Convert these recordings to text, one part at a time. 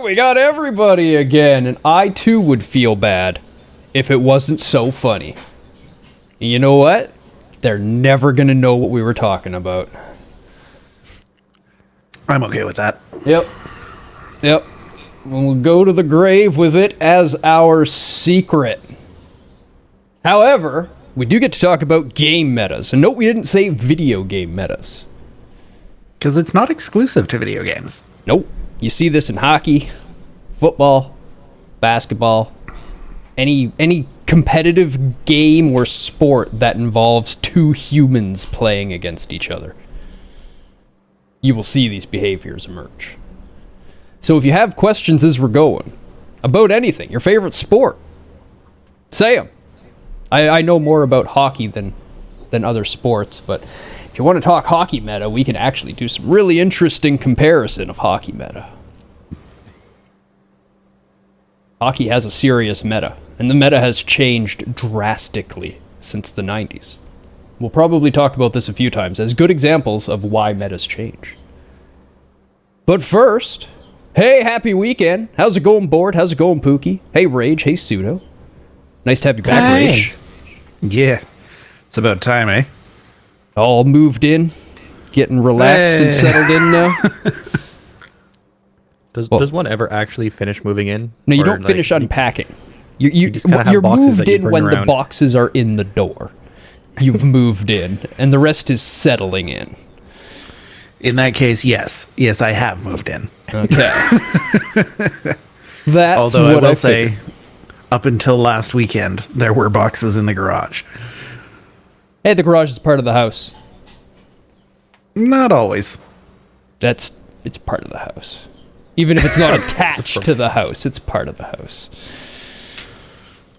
we got everybody again, and I too would feel bad if it wasn't so funny. You know what? They're never gonna know what we were talking about. I'm okay with that. Yep. We'll go to the grave with it as our secret. However, we do get to talk about game metas. And note we didn't say video game metas. Because it's not exclusive to video games. Nope. You see this in hockey, football, basketball, any competitive game or sport that involves two humans playing against each other. You will see these behaviors emerge. So if you have questions as we're going about anything, your favorite sport, say them. I know more about hockey than other sports, but if you want to talk hockey meta, we can actually do some really interesting comparison of hockey meta. Hockey has a serious meta, and the meta has changed drastically since the 90s. We'll probably talk about this a few times as good examples of why metas change. But first, hey, happy weekend. How's it going, Board? How's it going, Pookie? Hey, Rage. Hey, Pseudo. Nice to have you back, Hey. Rage. Yeah. It's about time, eh? All moved in, getting relaxed and settled in now. Does one ever actually finish moving in? No, you Or, don't like, finish unpacking. You're just kinda have boxes moved that you in bring when the around. boxes are in the door. You've moved in, and the rest is settling in. In that case, yes. Yes, I have moved in. Okay. That's Although I what will figured. say, up until last weekend, there were boxes in the garage. Hey, the garage is part of the house. Not always. It's part of the house. Even if it's not attached to the house, it's part of the house.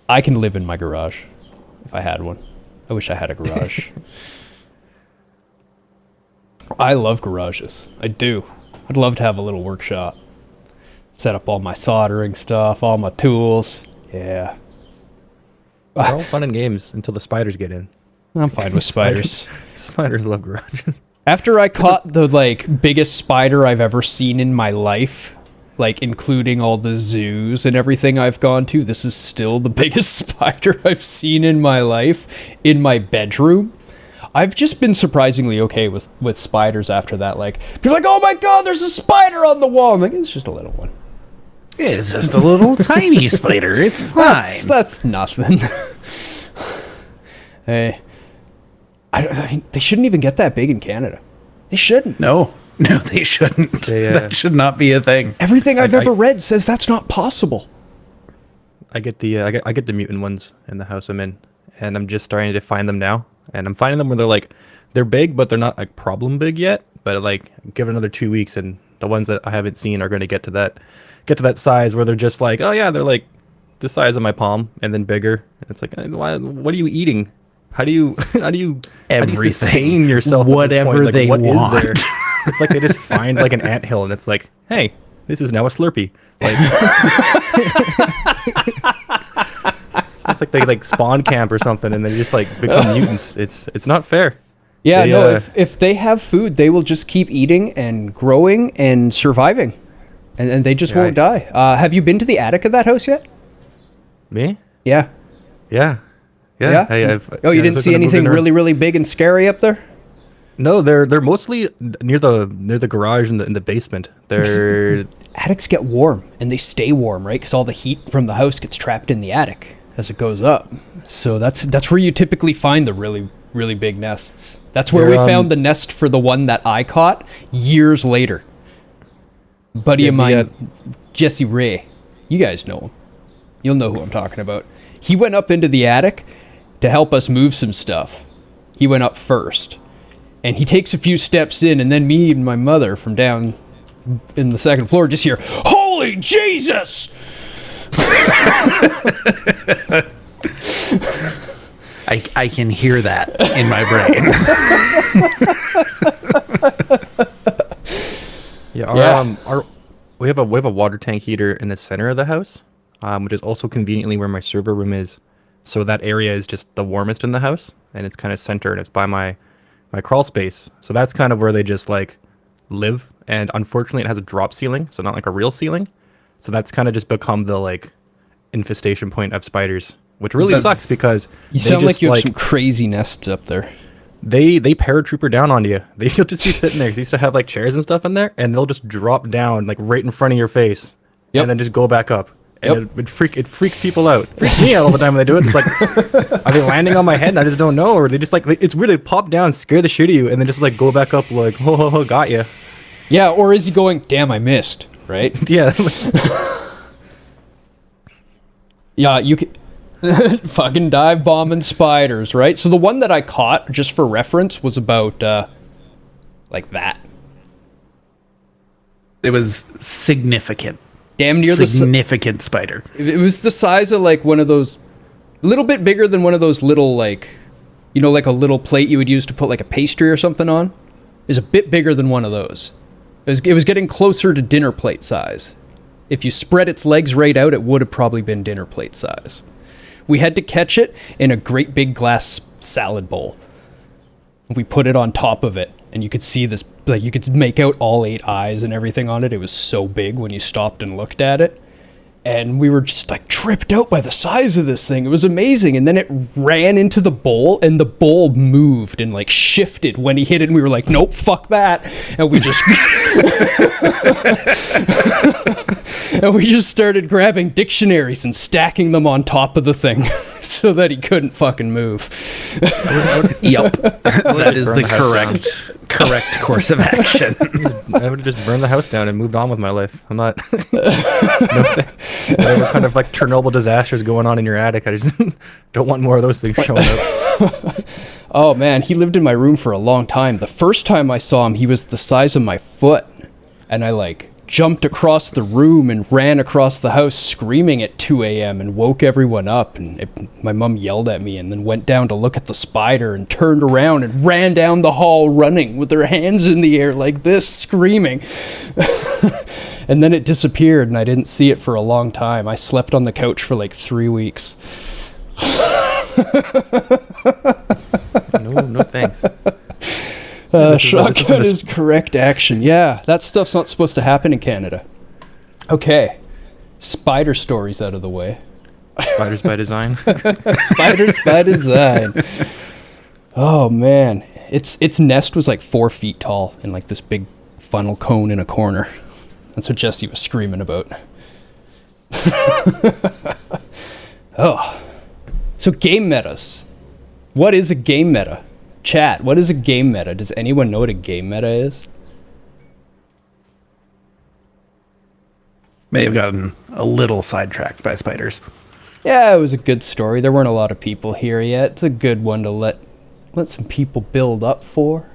I can live in my garage if I had one. I wish I had a garage. I love garages. I do. I'd love to have a little workshop. Set up all my soldering stuff, all my tools. Yeah. They're all fun and games until the spiders get in. I'm fine with spiders. Spiders love garages. After I caught the biggest spider I've ever seen in my life, including all the zoos and everything I've gone to, this is still the biggest spider I've seen in my life in my bedroom. I've just been surprisingly okay with spiders after that. People are like, oh my god, there's a spider on the wall. I'm like, it's just a little one. It's just a little tiny spider. It's fine. That's nothing. Hey. I mean, they shouldn't even get that big in Canada. They shouldn't. No, they shouldn't. They, that should not be a thing. Everything I've ever read says that's not possible. I get the mutant ones in the house I'm in, and I'm just starting to find them now. And I'm finding them where they're big, but they're not problem big yet. But give it another 2 weeks, and the ones that I haven't seen are going to get to that size where they're just oh yeah, they're the size of my palm and then bigger. And it's what are you eating? How do you Everything. sustain yourself? Whatever they what want. is there? It's they just find an anthill, and it's hey, this is now a Slurpee. It's they spawn camp or something, and they just become mutants. It's not fair. Yeah, if they have food, they will just keep eating and growing and surviving, and they just won't die. Have you been to the attic of that house yet? Me? Yeah. Yeah. Yeah? You didn't see anything really, really big and scary up there? No, they're mostly near the garage in the basement. They're Attics get warm, and they stay warm, right? Because all the heat from the house gets trapped in the attic as it goes up. So that's where you typically find the really, really big nests. That's where we found the nest for the one that I caught years later. Buddy of mine, Jesse Ray, you guys know him. You'll know who I'm talking about. He went up into the attic to help us move some stuff. He went up first. And he takes a few steps in, and then me and my mother from down in the second floor just hear, "Holy Jesus!" I can hear that in my brain. We have a water tank heater in the center of the house, which is also conveniently where my server room is. So that area is just the warmest in the house, and it's kind of centered, and it's by my crawl space. So that's kind of where they just live. And unfortunately it has a drop ceiling, so not a real ceiling. So that's kind of just become the like infestation point of spiders, which really sucks because You sound like you have some crazy nests up there. they paratrooper down on you. You'll just be sitting there. They used to have like chairs and stuff in there, and they'll just drop down like right in front of your face, and then just go back up. And it freaks people out. It freaks me out all the time when they do it. It's like, are they landing on my head and I just don't know, or they just like it's weird. They pop down, scare the shit out of you, and then just like go back up like, oh, got you. Yeah, or is he going? Damn, I missed. Right? Yeah. Yeah, you can fucking dive bombing spiders, right? So the one that I caught, just for reference, was about like that. It was significant. Damn near significant spider. It was the size of like one of those, a little bit bigger than one of those little like, you know, like a little plate you would use to put like a pastry or something on. It was a bit bigger than one of those. It was getting closer to dinner plate size. If you spread its legs right out, it would have probably been dinner plate size. We had to catch it in a great big glass salad bowl. We put it on top of it, and you could see this, like you could make out all 8 eyes and everything on it. It was so big when you stopped and looked at it. And we were just like tripped out by the size of this thing. It was amazing. And then it ran into the bowl, and the bowl moved and like shifted when he hit it. And we were like, nope, fuck that. And we just and we just started grabbing dictionaries and stacking them on top of the thing so that he couldn't fucking move. Yep. That is the correct course of action. I would have just burned the house down and moved on with my life. I'm not. Whatever kind of like Chernobyl disasters going on in your attic, I just don't want more of those things showing up. Oh man, he lived in my room for a long time. The first time I saw him, he was the size of my foot, and I like jumped across the room and ran across the house screaming at 2 a.m. and woke everyone up, and my mom yelled at me and then went down to look at the spider and turned around and ran down the hall running with her hands in the air like this, screaming. And then it disappeared and I didn't see it for a long time. I slept on the couch for like 3 weeks. No thanks. Shotgun is correct action. Yeah, that stuff's not supposed to happen in Canada. Okay, spider stories out of the way. Spiders by design. Spiders by design. Oh man, its nest was like 4 feet tall in like this big funnel cone in a corner. That's what Jesse was screaming about. Oh, so game metas. What is a game meta? Chat, what is a game meta? Does anyone know what a game meta is? May have gotten a little sidetracked by spiders. Yeah, it was a good story. There weren't a lot of people here yet. It's a good one to let some people build up for.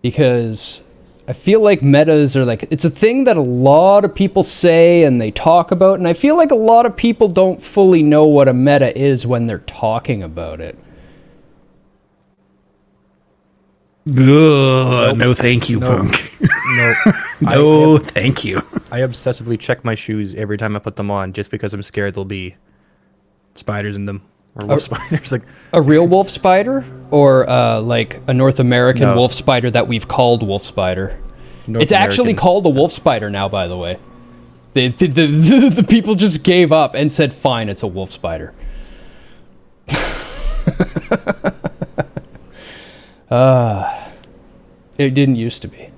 Because I feel like metas are like, it's a thing that a lot of people say and they talk about, and I feel like a lot of people don't fully know what a meta is when they're talking about it. Nope. No thank you, Punk. No. Thank you. I obsessively check my shoes every time I put them on just because I'm scared there'll be spiders in them. Or wolf spiders. Like a real wolf spider? Or like a North American wolf spider that we've called wolf spider? It's actually called a wolf spider now, by the way. The people just gave up and said, fine, it's a wolf spider. It didn't used to be.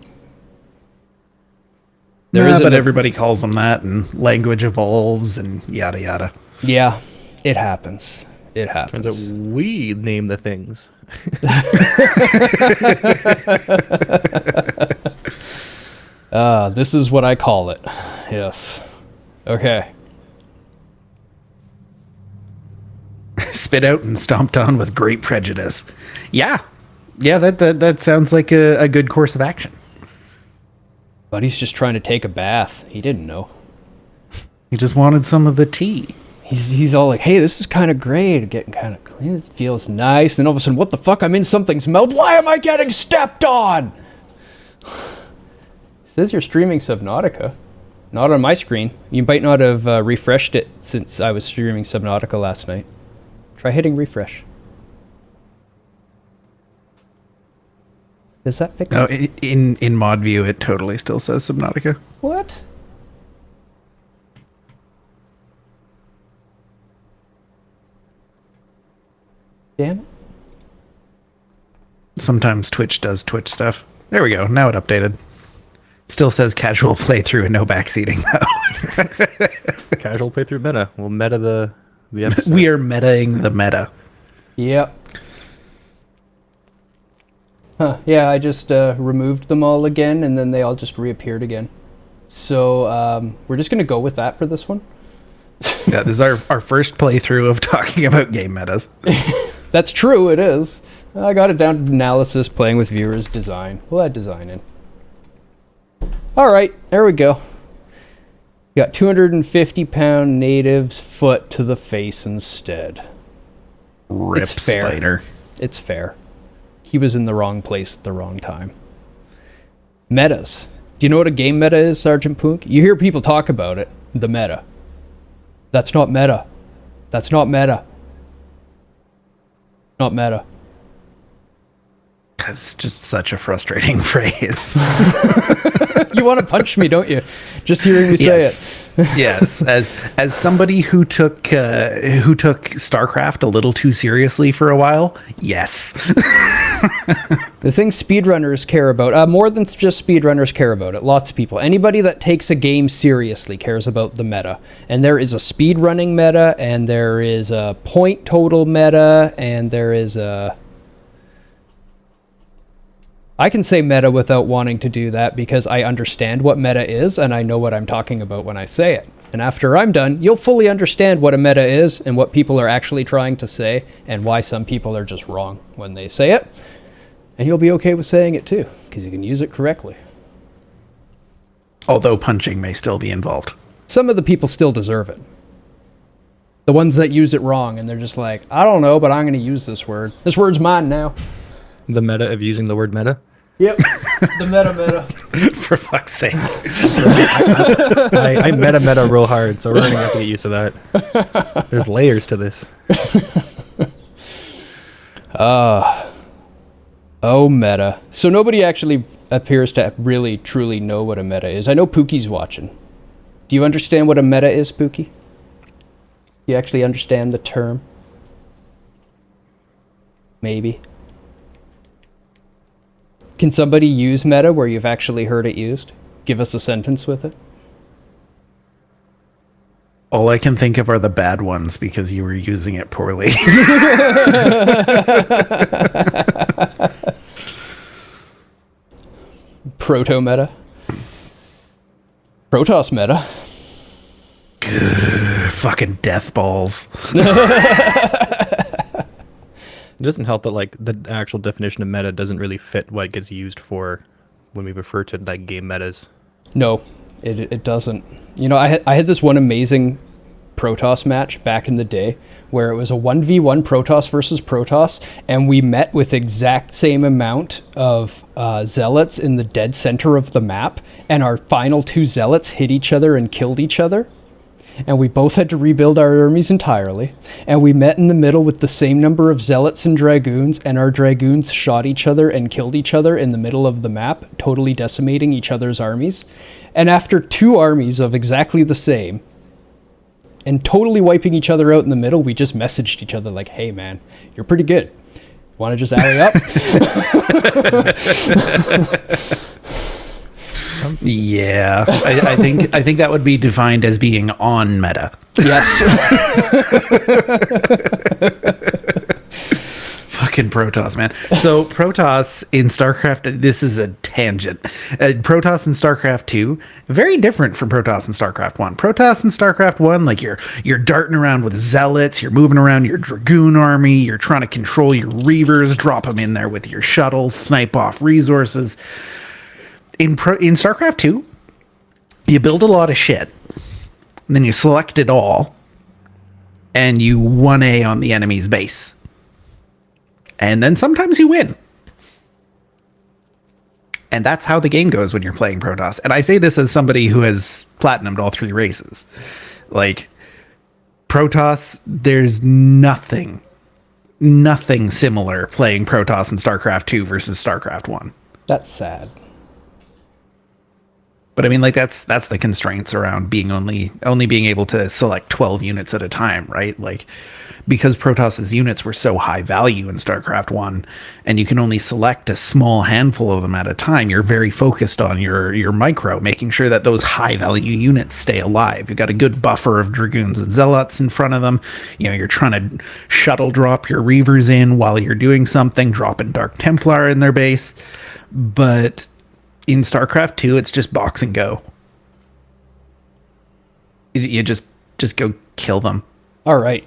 But everybody calls them that, and language evolves, and yada yada. Yeah, it happens. It happens. Turns out we name the things. This is what I call it. Yes. Okay. Spit out and stomped on with great prejudice. Yeah, that sounds like a good course of action. Buddy's just trying to take a bath. He didn't know. He just wanted some of the tea. He's all like, hey, this is kind of great. Getting kind of clean. It feels nice. Then all of a sudden, what the fuck? I'm in something's mouth. Why am I getting stepped on? It says you're streaming Subnautica. Not on my screen. You might not have refreshed it since I was streaming Subnautica last night. Try hitting refresh. Does that fix it? In mod view, it totally still says Subnautica. What? Damn it. Sometimes Twitch does Twitch stuff. There we go. Now it updated. Still says casual playthrough and no backseating though. Casual playthrough meta. We'll meta the episode. We are metaing the meta. Yep. Huh. Yeah, I just removed them all again, and then they all just reappeared again. So we're just going to go with that for this one. Yeah, this is our first playthrough of talking about game metas. That's true, it is. I got it down to analysis, playing with viewers, design. We'll add design in. All right, there we go. We got 250-pound native's foot to the face instead. Rip It's fair. Spider. It's fair. He was in the wrong place at the wrong time. Metas. Do you know what a game meta is, Sergeant Punk? You hear people talk about it. The meta. That's not meta. That's not meta. Not meta. That's just such a frustrating phrase. You want to punch me, don't you? Just hearing me say it. Yes. As somebody who took StarCraft a little too seriously for a while, yes. The thing speedrunners care about, more than just speedrunners care about it, lots of people. Anybody that takes a game seriously cares about the meta. And there is a speedrunning meta, and there is a point total meta, and there is a... I can say meta without wanting to do that because I understand what meta is, and I know what I'm talking about when I say it. And after I'm done, you'll fully understand what a meta is and what people are actually trying to say and why some people are just wrong when they say it. And you'll be okay with saying it too, because you can use it correctly. Although punching may still be involved. Some of the people still deserve it. The ones that use it wrong, and they're just like, I don't know, but I'm going to use this word. This word's mine now. The meta of using the word meta. Yep, the meta. For fuck's sake. I meta real hard, so we're going to have to get used to that. There's layers to this. Oh, meta. So nobody actually appears to really, truly know what a meta is. I know Pookie's watching. Do you understand what a meta is, Pookie? You actually understand the term? Maybe. Can somebody use meta where you've actually heard it used? Give us a sentence with it. All I can think of are the bad ones because you were using it poorly. Proto-meta. Protoss meta. Fucking death balls. It doesn't help that like the actual definition of meta doesn't really fit what gets used for when we refer to like game metas. No, it doesn't. You know, I had this one amazing Protoss match back in the day where it was a 1v1 Protoss versus Protoss, and we met with exact same amount of zealots in the dead center of the map, and our final two zealots hit each other and killed each other. And we both had to rebuild our armies entirely. And we met in the middle with the same number of zealots and dragoons, and our dragoons shot each other and killed each other in the middle of the map, totally decimating each other's armies. And after two armies of exactly the same, and totally wiping each other out in the middle, we just messaged each other like, hey man, you're pretty good. Want to just alley up? Yeah, I think that would be defined as being on meta. Yes. Fucking Protoss, man. So Protoss in StarCraft, this is a tangent. Protoss in StarCraft 2, very different from Protoss in StarCraft 1. Protoss in StarCraft 1, like you're darting around with zealots, you're moving around your dragoon army, you're trying to control your reavers, drop them in there with your shuttles, snipe off resources. In StarCraft 2, you build a lot of shit, and then you select it all, and you 1A on the enemy's base. And then sometimes you win. And that's how the game goes when you're playing Protoss. And I say this as somebody who has platinumed all three races. Like, Protoss, there's nothing similar playing Protoss in StarCraft 2 versus StarCraft 1. That's sad. But I mean, like that's the constraints around being only being able to select 12 units at a time, right? Like because Protos's units were so high value in StarCraft 1 and you can only select a small handful of them at a time, you're very focused on your micro, making sure that those high value units stay alive. You've got a good buffer of Dragoons and Zealots in front of them. You know, you're trying to shuttle drop your Reavers in while you're doing something, dropping Dark Templar in their base. But in StarCraft 2, it's just box and go. You just go kill them. All right.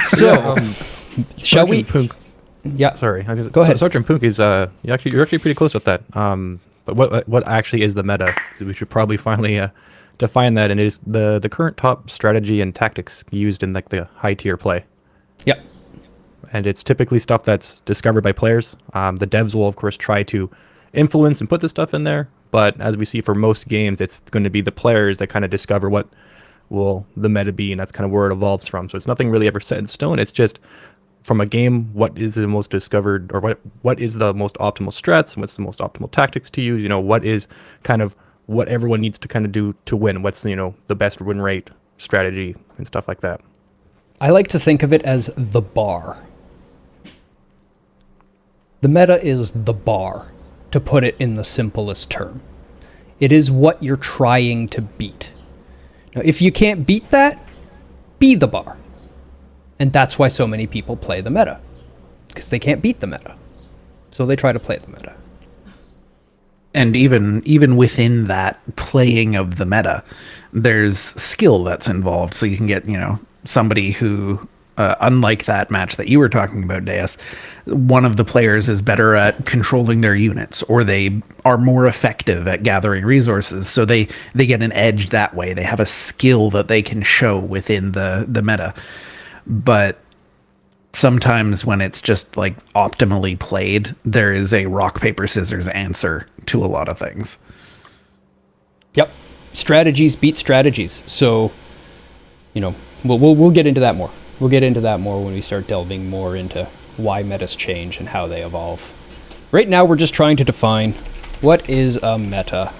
So, shall we? Punk, Yeah. sorry. Go ahead. Sergeant Punk is you're actually pretty close with that. But what actually is the meta? We should probably finally define that, and it is the current top strategy and tactics used in like the high tier play. Yep. And it's typically stuff that's discovered by players. The devs will of course try to influence and put this stuff in there, but as we see for most games, it's going to be the players that kind of discover what will the meta be, and that's kind of where it evolves from. So it's nothing really ever set in stone. It's just from a game, what is the most discovered, or what is the most optimal strats, and what's the most optimal tactics to use. You know, what is kind of what everyone needs to kind of do to win. What's the best win rate strategy and stuff like that. I like to think of it as the bar. The meta is the bar, to put it in the simplest term. It is what you're trying to beat. Now, if you can't beat that, be the bar. And that's why so many people play the meta, because they can't beat the meta. So they try to play the meta. And even within that playing of the meta, there's skill that's involved. So you can get, somebody who, unlike that match that you were talking about, Deus, one of the players is better at controlling their units, or they are more effective at gathering resources. So they get an edge that way. They have a skill that they can show within the meta. But sometimes when it's just like optimally played, there is a rock, paper, scissors answer to a lot of things. Yep. Strategies beat strategies. So, we'll get into that more. We'll get into that more when we start delving more into why metas change and how they evolve. Right now, we're just trying to define what is a meta.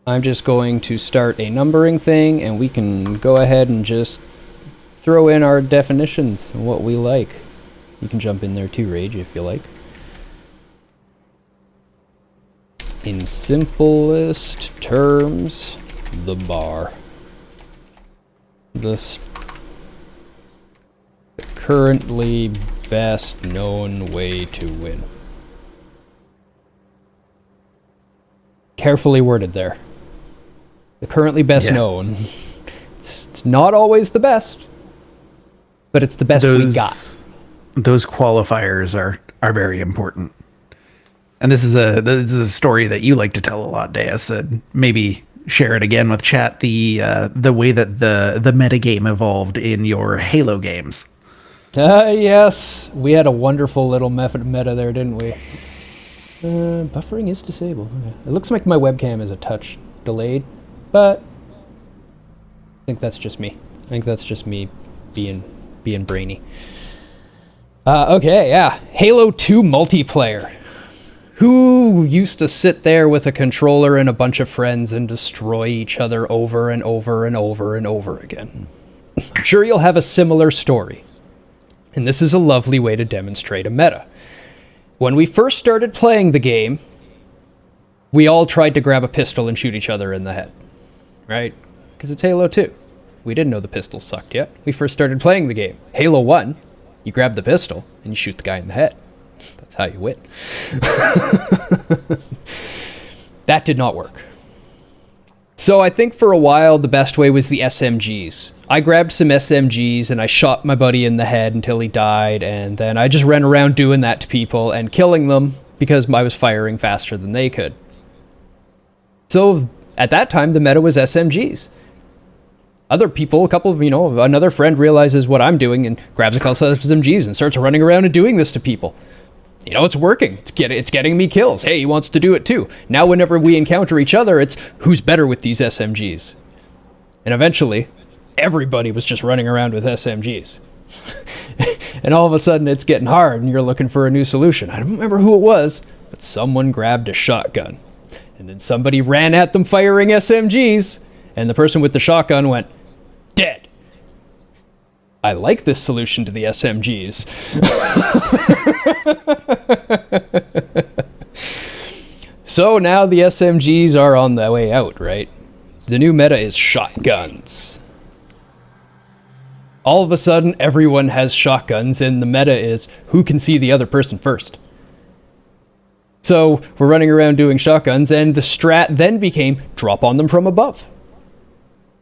I'm just going to start a numbering thing, and we can go ahead and just throw in our definitions and what we like. You can jump in there too, Rage, if you like. In simplest terms, the bar. The currently best known way to win. Carefully worded there. The currently best known. It's not always the best, but it's the best we got. Those qualifiers are very important. And this is a story that you like to tell a lot, Deus. Maybe share it again with chat. The way that the metagame evolved in your Halo games. Yes, we had a wonderful little meta there, didn't we? Buffering is disabled. Okay. It looks like my webcam is a touch delayed, but I think that's just me. I think that's just me being brainy. Okay, yeah. Halo 2 multiplayer. Who used to sit there with a controller and a bunch of friends and destroy each other over and over and over and over again? I'm sure you'll have a similar story. And this is a lovely way to demonstrate a meta. When we first started playing the game, we all tried to grab a pistol and shoot each other in the head. Right? Because it's Halo 2. We didn't know the pistols sucked yet. We first started playing the game. Halo 1, you grab the pistol and you shoot the guy in the head. That's how you win. That did not work. So I think for a while the best way was the SMGs. I grabbed some SMGs and I shot my buddy in the head until he died, and then I just ran around doing that to people and killing them because I was firing faster than they could. So at that time the meta was SMGs. Other people, another friend realizes what I'm doing and grabs a couple of SMGs and starts running around and doing this to people. It's working. It's getting me kills. Hey, he wants to do it too. Now whenever we encounter each other, it's who's better with these SMGs. And eventually, everybody was just running around with SMGs. And all of a sudden, it's getting hard and you're looking for a new solution. I don't remember who it was, but someone grabbed a shotgun. And then somebody ran at them firing SMGs, and the person with the shotgun went, dead. I like this solution to the SMGs. So now the SMGs are on the way out, right? The new meta is shotguns. All of a sudden, everyone has shotguns, and the meta is who can see the other person first. So we're running around doing shotguns, and the strat then became drop on them from above.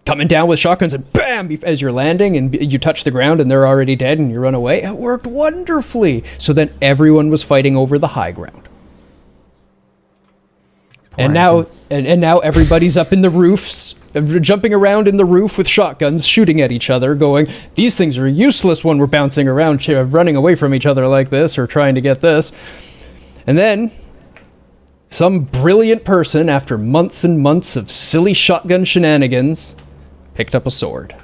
Coming down with shotguns and bam, as you're landing and you touch the ground and they're already dead and you run away. It worked wonderfully. So then everyone was fighting over the high ground. And now everybody's up in the roofs, jumping around in the roof with shotguns, shooting at each other, going, these things are useless when we're bouncing around, running away from each other like this or trying to get this. And then some brilliant person, after months and months of silly shotgun shenanigans, picked up a sword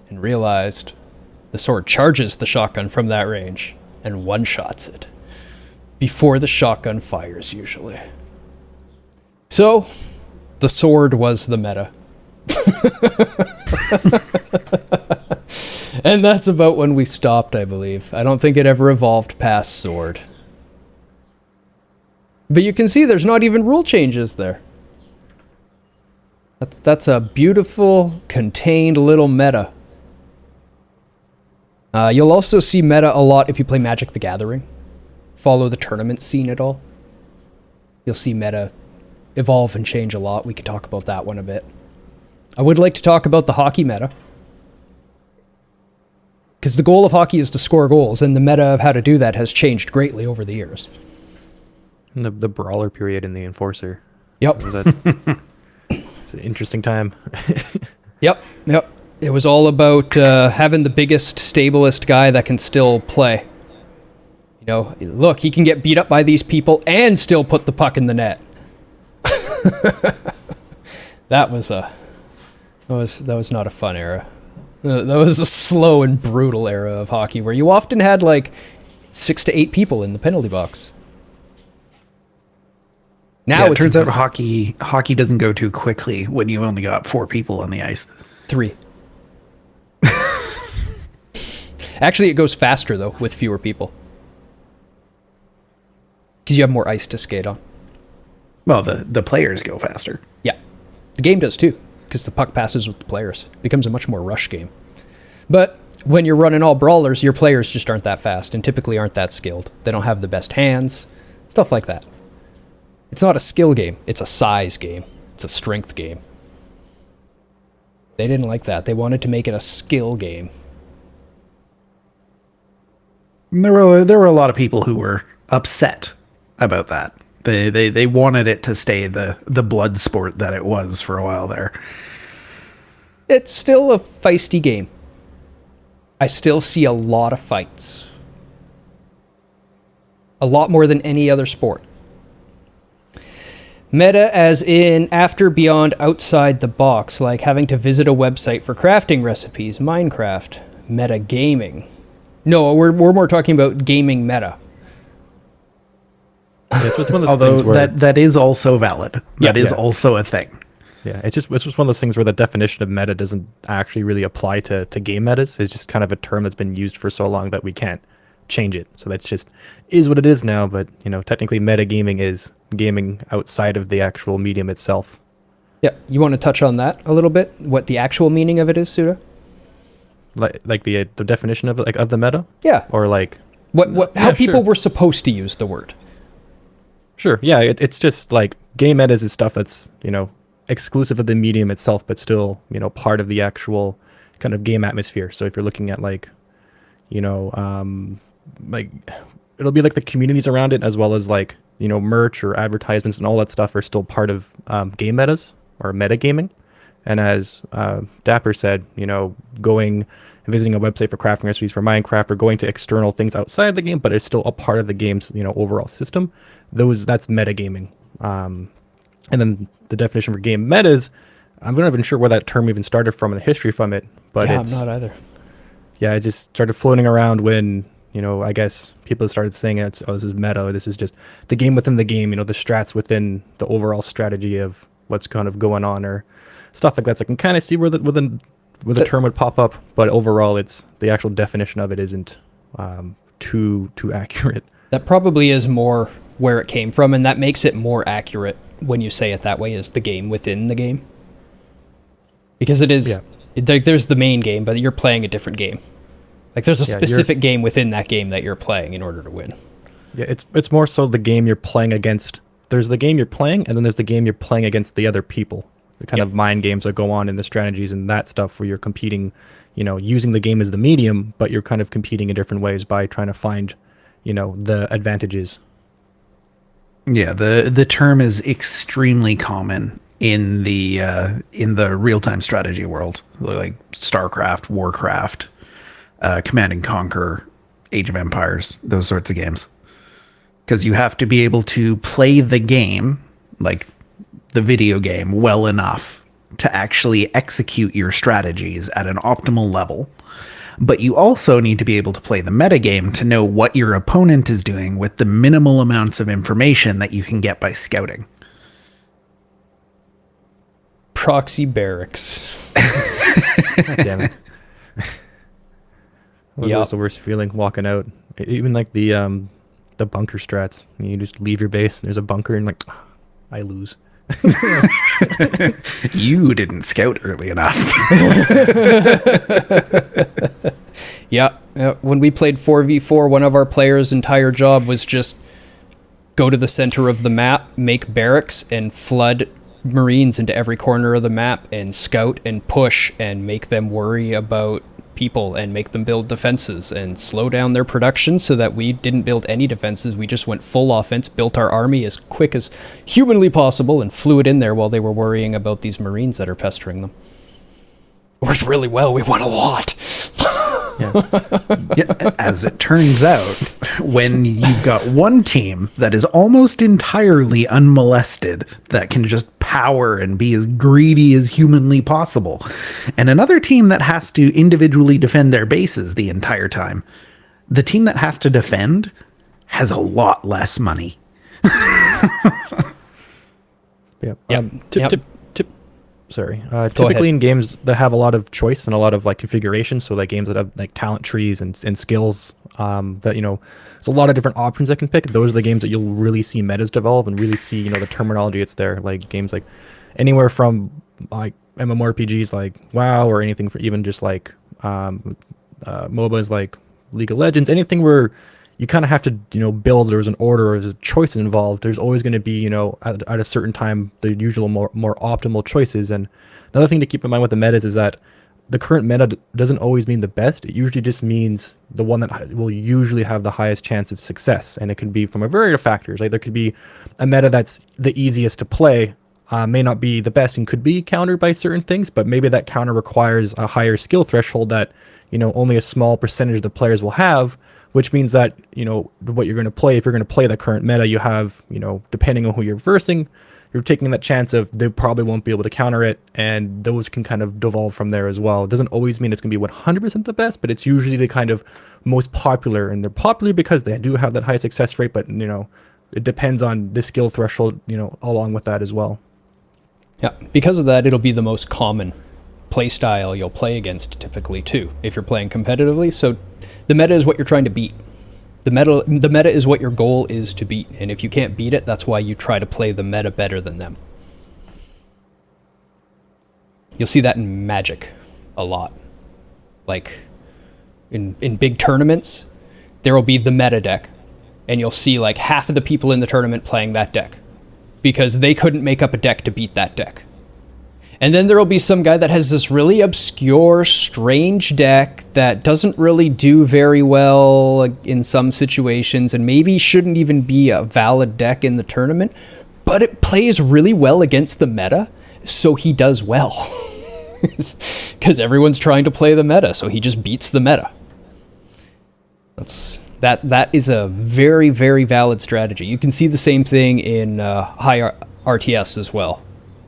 and realized the sword charges the shotgun from that range and one-shots it before the shotgun fires, usually. So, the sword was the meta. And that's about when we stopped, I believe. I don't think it ever evolved past sword. But you can see there's not even rule changes there. That's a beautiful, contained little meta. You'll also see meta a lot if you play Magic the Gathering. Follow the tournament scene at all. You'll see meta evolve and change a lot. We could talk about that one a bit. I would like to talk about the hockey meta. Because the goal of hockey is to score goals, and the meta of how to do that has changed greatly over the years. And the brawler period in the Enforcer. Yep. It's an interesting time. Yep. It was all about having the biggest, stablest guy that can still play. You know, look, he can get beat up by these people and still put the puck in the net. That was not a fun era. That was a slow and brutal era of hockey where you often had like 6 to 8 people in the penalty box. Now it turns out hockey doesn't go too quickly when you only got 4 people on the ice. 3. Actually, it goes faster though with fewer people. Because you have more ice to skate on. Well, the players go faster. Yeah. The game does too, because the puck passes with the players. It becomes a much more rush game. But when you're running all brawlers, your players just aren't that fast and typically aren't that skilled. They don't have the best hands, stuff like that. It's not a skill game. It's a size game. It's a strength game. They didn't like that. They wanted to make it a skill game. And there were a lot of people who were upset about that. They wanted it to stay the blood sport that it was for a while there. It's still a feisty game. I still see a lot of fights. A lot more than any other sport. Meta as in after, beyond, outside the box, like having to visit a website for crafting recipes, Minecraft. Meta gaming. No, we're more talking about gaming meta. It's one of those Although things where, that is also valid. That is also a thing. Yeah, it's just one of those things where the definition of meta doesn't actually really apply to game metas. It's just kind of a term that's been used for so long that we can't change it. So that's just is what it is now. But technically, meta gaming is gaming outside of the actual medium itself. Yeah, you want to touch on that a little bit? What the actual meaning of it is, Suda? Like the definition of it, like of the meta. Yeah. Or like how people were supposed to use the word. Sure. Yeah, it's just like game metas is stuff that's exclusive of the medium itself, but still part of the actual kind of game atmosphere. So if you're looking at like like it'll be like the communities around it, as well as like merch or advertisements and all that stuff are still part of game metas or metagaming. And as Dapper said, going and visiting a website for crafting recipes for Minecraft or going to external things outside the game, but it's still a part of the game's overall system. That's metagaming. And then the definition for game metas, I'm not even sure where that term even started from and the history from it. But I'm not either. Yeah, it just started floating around when I guess people started saying this is meta. This is just the game within the game. The strats within the overall strategy of what's kind of going on or stuff like that. So I can kind of see where the term would pop up, but overall, it's the actual definition of it isn't too accurate. That probably is more where it came from, and that makes it more accurate when you say it that way, is the game within the game. Because it is, there's the main game, but you're playing a different game. Like there's a specific game within that game that you're playing in order to win. Yeah, it's more so the game you're playing against. There's the game you're playing, and then there's the game you're playing against the other people. The kind of mind games that go on in the strategies and that stuff where you're competing, using the game as the medium, but you're kind of competing in different ways by trying to find, the advantages. Yeah, the term is extremely common in the real-time strategy world, like StarCraft, Warcraft, Command and Conquer, Age of Empires, those sorts of games. Because you have to be able to play the game, like the video game, well enough to actually execute your strategies at an optimal level. But you also need to be able to play the metagame to know what your opponent is doing with the minimal amounts of information that you can get by scouting. Proxy barracks. God damn it. That was the worst feeling walking out. Even like the bunker strats. You just leave your base and there's a bunker and like, I lose. You didn't scout early enough. Yeah. When we played 4v4, one of our players' entire job was just go to the center of the map, make barracks, and flood Marines into every corner of the map, and scout and push and make them worry about people and make them build defenses and slow down their production so that we didn't build any defenses. We just went full offense, built our army as quick as humanly possible, and flew it in there while they were worrying about these Marines that are pestering them. It worked really well. We won a lot. Yeah, as it turns out, when you've got one team that is almost entirely unmolested, that can just power and be as greedy as humanly possible, and another team that has to individually defend their bases the entire time, the team that has to defend has a lot less money. Typically in games that have a lot of choice and a lot of like configuration, so like games that have like talent trees and skills, that there's a lot of different options I can pick. Those are the games that you'll really see metas develop and really see the terminology it's there. Like games like anywhere from like MMORPGs like WoW, or anything for even just like MOBAs like League of Legends, anything where you kind of have to, build, there's an order, or there's choice involved. There's always going to be, at a certain time, the usual more optimal choices. And another thing to keep in mind with the metas is that the current meta doesn't always mean the best. It usually just means the one that will usually have the highest chance of success. And it can be from a variety of factors. Like there could be a meta that's the easiest to play, may not be the best and could be countered by certain things, but maybe that counter requires a higher skill threshold that, only a small percentage of the players will have. Which means that, what you're going to play, if you're going to play the current meta, you have, depending on who you're versing, you're taking that chance of they probably won't be able to counter it, and those can kind of devolve from there as well. It doesn't always mean it's going to be 100% the best, but it's usually the kind of most popular, and they're popular because they do have that high success rate, but, it depends on the skill threshold, along with that as well. Yeah, because of that, it'll be the most common play style you'll play against typically too, if you're playing competitively. So the meta is what you're trying to beat. The meta is what your goal is to beat, and if you can't beat it, that's why you try to play the meta better than them. You'll see that in Magic a lot. Like in big tournaments, there will be the meta deck, and you'll see like half of the people in the tournament playing that deck because they couldn't make up a deck to beat that deck. And then there will be some guy that has this really obscure, strange deck that doesn't really do very well in some situations and maybe shouldn't even be a valid deck in the tournament, but it plays really well against the meta, so he does well. Because everyone's trying to play the meta, so he just beats the meta. That is a very, very valid strategy. You can see the same thing in high RTS as well,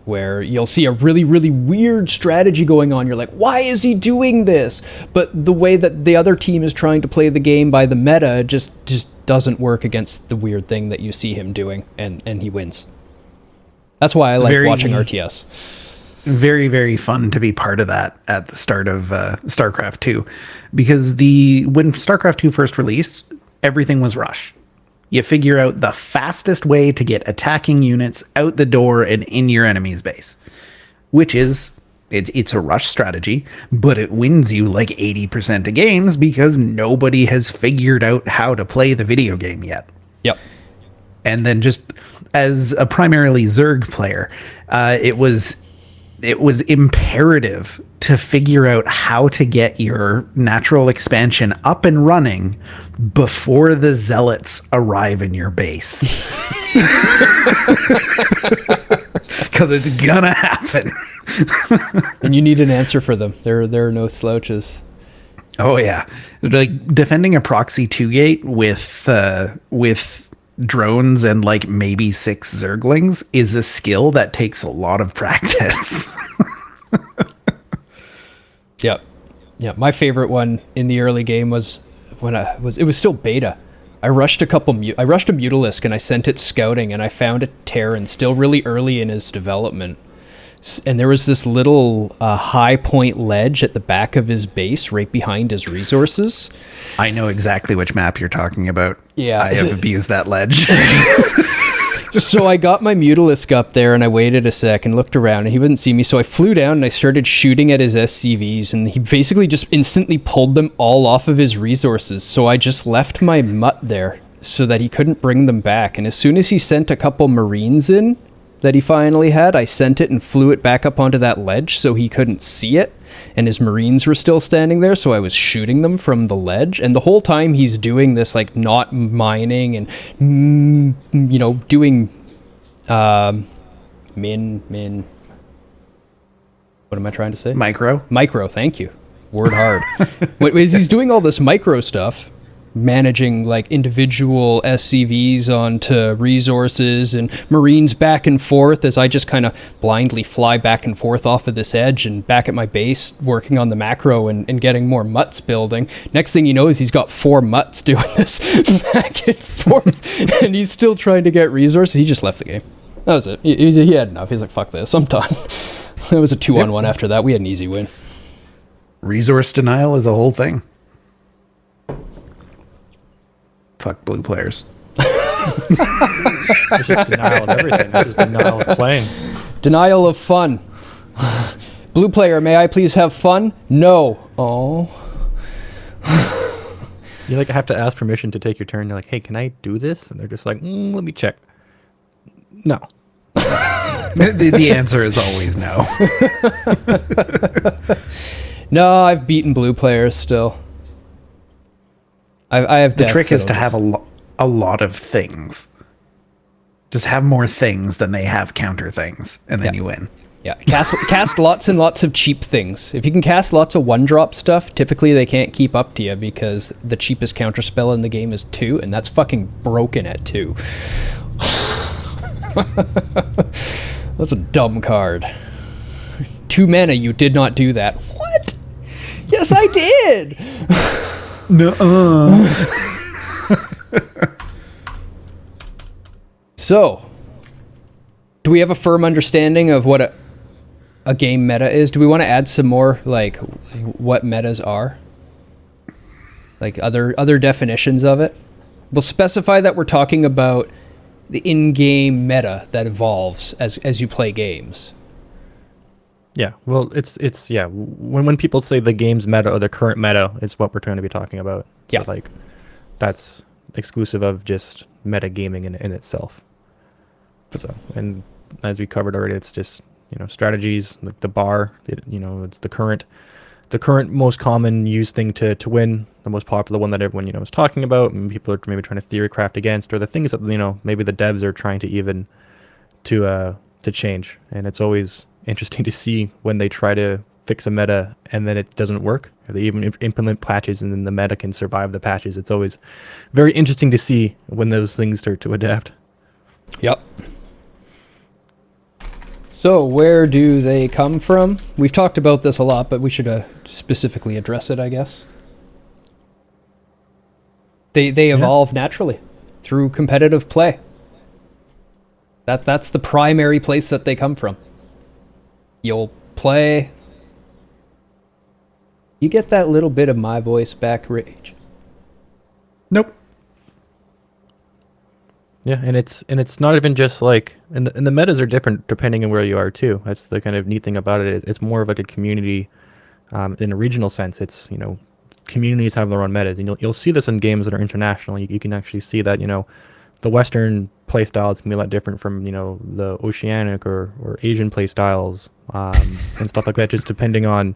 where you'll see a really, really weird strategy going on. You're like, why is he doing this? But the way that the other team is trying to play the game by the meta just doesn't work against the weird thing that you see him doing, and he wins. That's why I like watching RTS. Very, very fun to be part of that at the start of StarCraft 2, because when StarCraft 2 first released, everything was rush. You figure out the fastest way to get attacking units out the door and in your enemy's base, which is, it's a rush strategy, but it wins you like 80% of games because nobody has figured out how to play the video game yet. Yep. And then just as a primarily Zerg player, it was imperative to figure out how to get your natural expansion up and running before the zealots arrive in your base. Because it's gonna happen. And you need an answer for them. There are no slouches. Oh yeah. Like defending a proxy 2-gate with drones and like maybe 6 Zerglings is a skill that takes a lot of practice. Yep. Yeah, my favorite one in the early game was when it was still beta. I rushed a Mutalisk and I sent it scouting, and I found a Terran still really early in his development. And there was this little high point ledge at the back of his base right behind his resources. I know exactly which map you're talking about. Yeah. I have abused that ledge. So I got my Mutalisk up there and I waited a sec and looked around and he wouldn't see me. So I flew down and I started shooting at his SCVs, and he basically just instantly pulled them all off of his resources. So I just left my mutt there so that he couldn't bring them back. And as soon as he sent a couple Marines in that he finally had, I sent it and flew it back up onto that ledge so he couldn't see it. And his Marines were still standing there, so I was shooting them from the ledge. And the whole time he's doing this, like, not mining and, doing min. What am I trying to say? Micro, thank you. Word hard. He's doing all this micro stuff, managing like individual SCVs onto resources and Marines back and forth as I just kind of blindly fly back and forth off of this edge and back at my base working on the macro and getting more mutts building. Next thing you know is he's got 4 mutts doing this back and forth, and he's still trying to get resources. He just left the game. That was it. He had enough. He's like, fuck this, I'm done. It was a 2-on-1 after that. We had an easy win. Resource denial is a whole thing. Fuck blue players. It's just denial of everything. It's just denial of playing. Denial of fun. Blue player, may I please have fun? No. Oh. You like have to ask permission to take your turn. You're like, hey, can I do this? And they're just like, let me check. No. The answer is always no. No, I've beaten blue players still. I have. The trick is to have a lot of things. Just have more things than they have counter things, and then you win. Yeah, cast lots and lots of cheap things. If you can cast lots of 1-drop stuff, typically they can't keep up to you because the cheapest counter spell in the game is 2, and that's fucking broken at 2. That's a dumb card. 2 mana, you did not do that. What? Yes, I did! No. So, do we have a firm understanding of what a game meta is? Do we want to add some more, like, what metas are? Like, other definitions of it? We'll specify that we're talking about the in-game meta that evolves as you play games. Yeah, well, it's when people say the game's meta or the current meta is what we're going to be talking about. Yeah. So, like, that's exclusive of just meta gaming in itself. So, and as we covered already, it's just, strategies, like the bar, it's the current most common used thing to win, the most popular one that everyone, is talking about, and people are maybe trying to theory craft against, or the things that, maybe the devs are trying to even to change. And it's always interesting to see when they try to fix a meta and then it doesn't work, or they even implement patches and then the meta can survive the patches. It's always very interesting to see when those things start to adapt. Yep. So where do they come from? We've talked about this a lot, but we should specifically address it, I guess. They evolve naturally through competitive play. That's the primary place that they come from. You'll play. You get that little bit of my voice back, Rage. Nope. Yeah, and it's not even just like, and the metas are different depending on where you are too. That's the kind of neat thing about it. It's more of like a community, in a regional sense. It's, communities have their own metas, and you'll see this in games that are international. You can actually see that, the Western play styles can be a lot different from, the Oceanic or Asian play styles, and stuff like that, just depending on.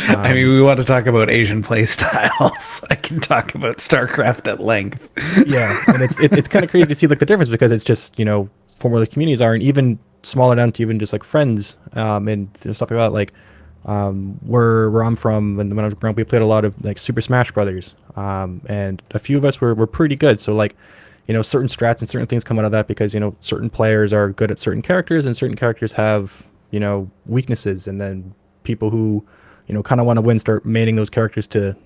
I mean, we want to talk about Asian play styles. I can talk about StarCraft at length. Yeah, and it's kind of crazy to see like the difference, because it's just, from where the communities are, and even smaller down to even just like friends, and stuff like that. Like, where I'm from, and when I was growing up, we played a lot of like Super Smash Brothers, and a few of us were pretty good. So like, certain strats and certain things come out of that, because certain players are good at certain characters, and certain characters have weaknesses, and then people who kind of want to win start maining those characters to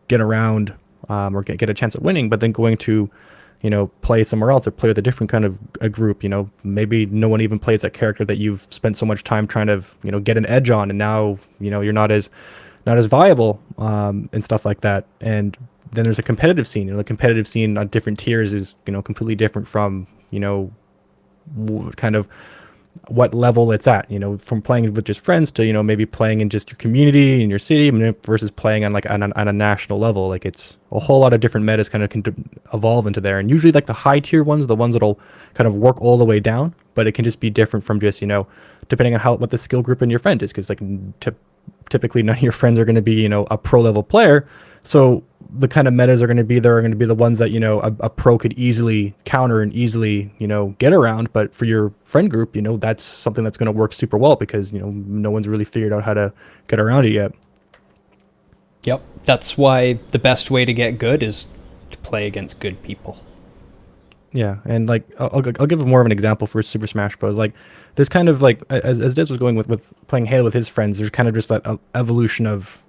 get around, or get a chance at winning, but then going to play somewhere else or play with a different kind of a group. Maybe no one even plays that character that you've spent so much time trying to get an edge on, and now you're not as viable, and stuff like that. And then there's a competitive scene. The competitive scene on different tiers is completely different from kind of what level it's at, from playing with just friends to maybe playing in just your community in your city, versus playing on like on a national level. Like, it's a whole lot of different metas kind of can evolve into there, and usually like the high tier ones are the ones that'll kind of work all the way down, but it can just be different from just depending on what the skill group in your friend is, because like typically none of your friends are going to be a pro level player. So the kind of metas are going to be the ones that a pro could easily counter and easily get around. But for your friend group, that's something that's going to work super well, because no one's really figured out how to get around it yet. Yep, that's why the best way to get good is to play against good people. Yeah, and like I'll give more of an example for Super Smash Bros. Like, there's kind of like, as Diz was going with playing Halo with his friends, there's kind of just that evolution of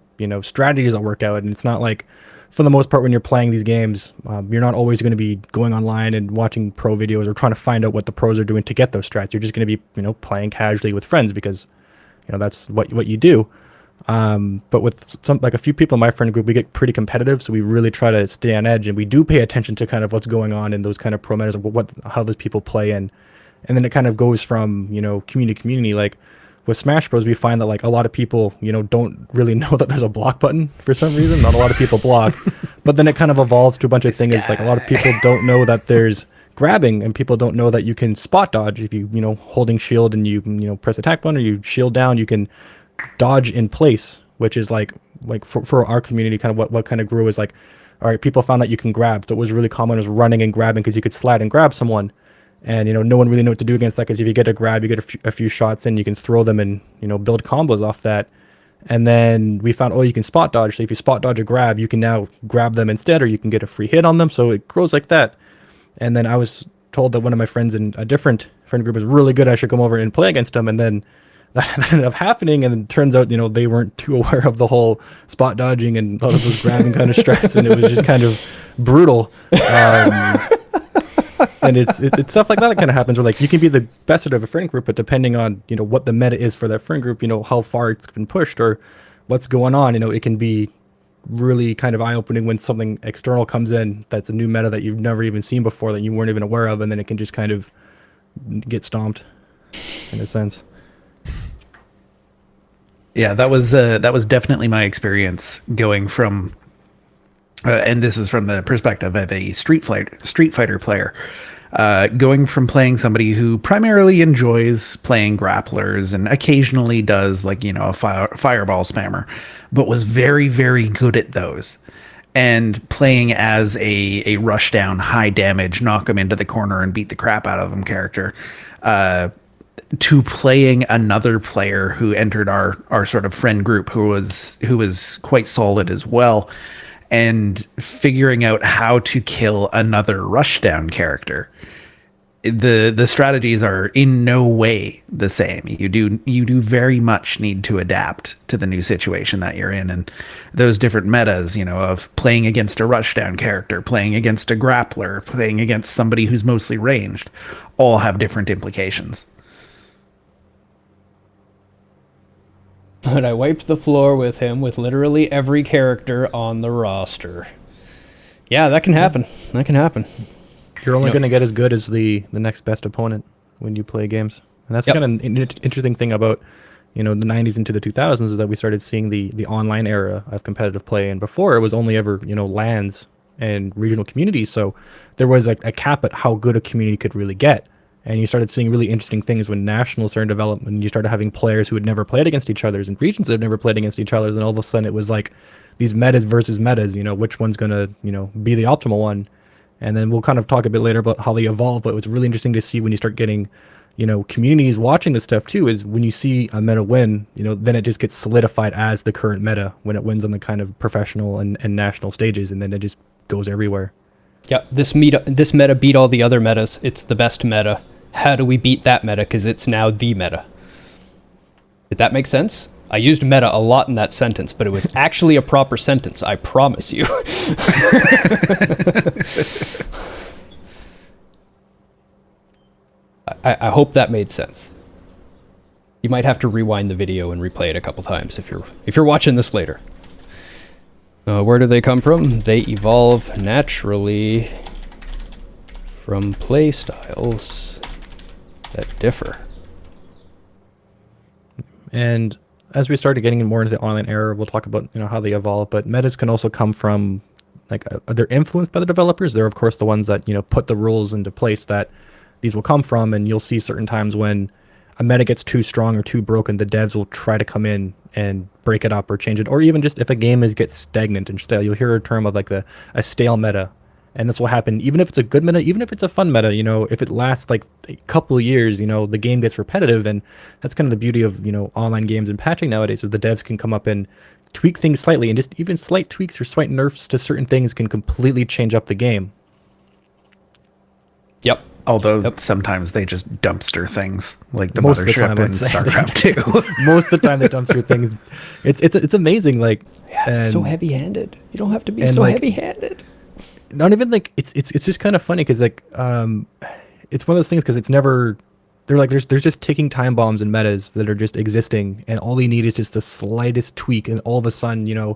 strategies that work out. And it's not like, for the most part, when you're playing these games, you're not always going to be going online and watching pro videos or trying to find out what the pros are doing to get those strats. You're just going to be playing casually with friends, because that's what you do. But with a few people in my friend group, we get pretty competitive, so we really try to stay on edge, and we do pay attention to kind of what's going on in those kind of pro metas, how those people play in. And then it kind of goes from community to community. Like with Smash Bros, we find that like a lot of people don't really know that there's a block button for some reason. Not a lot of people block, but then it kind of evolves to a bunch of things. It's like a lot of people don't know that there's grabbing, and people don't know that you can spot dodge if you holding shield and you press attack button, or you shield down, you can dodge in place, which is like for our community, kind of what kind of grew is like, all right, people found that you can grab. That was really common, was running and grabbing, because you could slide and grab someone, and no one really knew what to do against that, because if you get a grab, you get a few shots in, you can throw them and build combos off that. And then we found, you can spot dodge, so if you spot dodge a grab, you can now grab them instead, or you can get a free hit on them. So it grows like that. And then I was told that one of my friends in a different friend group was really good, I should come over and play against him. And then that ended up happening, and it turns out they weren't too aware of the whole spot dodging and thought it was grabbing kind of strats, and it was just kind of brutal. And it's stuff like that that kind of happens, where like you can be the best out of a friend group, but depending on what the meta is for that friend group, how far it's been pushed or what's going on, it can be really kind of eye-opening when something external comes in that's a new meta that you've never even seen before, that you weren't even aware of, and then it can just kind of get stomped in a sense. Yeah, that was definitely my experience going from, and this is from the perspective of a Street Fighter player, going from playing somebody who primarily enjoys playing grapplers and occasionally does like a fireball spammer, but was very, very good at those, and playing as a rush down, high damage, knock them into the corner and beat the crap out of them character, to playing another player who entered our sort of friend group who was quite solid as well, and figuring out how to kill another rushdown character. the strategies are in no way the same. You do very much need to adapt to the new situation that you're in, and those different metas, of playing against a rushdown character, playing against a grappler, playing against somebody who's mostly ranged, all have different implications. But I wiped the floor with him with literally every character on the roster. Yeah, that can happen. That can happen. You're only going to get as good as the next best opponent when you play games. And that's kind of an interesting thing about, the 90s into the 2000s is that we started seeing the online era of competitive play. And before, it was only ever, LANs and regional communities. So there was a cap at how good a community could really get. And you started seeing really interesting things when nationals started development. And you started having players who had never played against each other and regions that had never played against each other. And all of a sudden it was like these metas versus metas, which one's going to, be the optimal one. And then we'll kind of talk a bit later about how they evolve. But it was really interesting to see when you start getting, communities watching this stuff too, is when you see a meta win, then it just gets solidified as the current meta when it wins on the kind of professional and national stages. And then it just goes everywhere. Yeah, this meta beat all the other metas. It's the best meta. How do we beat that meta? Because it's now the meta. Did that make sense? I used meta a lot in that sentence, but it was actually a proper sentence, I promise you. I hope that made sense. You might have to rewind the video and replay it a couple times if you're watching this later. Where do they come from? They evolve naturally from play styles that differ. And as we started getting more into the online era, we'll talk about how they evolve. But metas can also come from they're influenced by the developers. They're of course the ones that put the rules into place that these will come from. And you'll see certain times when a meta gets too strong or too broken, the devs will try to come in and break it up or change it. Or even just if a game gets stagnant and stale, you'll hear a term of a stale meta. And this will happen even if it's a good meta, even if it's a fun meta, if it lasts a couple of years, the game gets repetitive. And that's kind of the beauty of, online games and patching nowadays, is the devs can come up and tweak things slightly, and just even slight tweaks or slight nerfs to certain things can completely change up the game. Yep. Although sometimes they just dumpster things, like the mothership in StarCraft 2. Most of the time they dumpster things. It's amazing. It's so heavy-handed. You don't have to be so heavy-handed. Not even it's just kind of funny because it's one of those things because it's never there's just ticking time bombs and metas that are just existing, and all they need is just the slightest tweak, and all of a sudden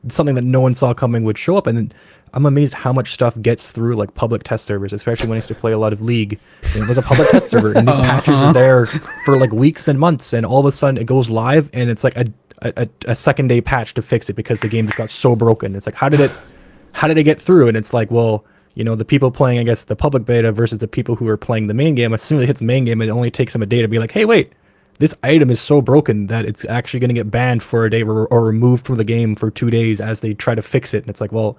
something that no one saw coming would show up. And then I'm amazed how much stuff gets through public test servers, especially when I used to play a lot of League. And it was a public test server, and these patches are there for weeks and months, and all of a sudden it goes live, and it's a second day patch to fix it because the game just got so broken. It's how did it get through? And it's the people playing, I guess, the public beta versus the people who are playing the main game. As soon as it hits the main game, it only takes them a day to be like, hey, wait, this item is so broken that it's actually going to get banned for a day or removed from the game for 2 days as they try to fix it. And it's well,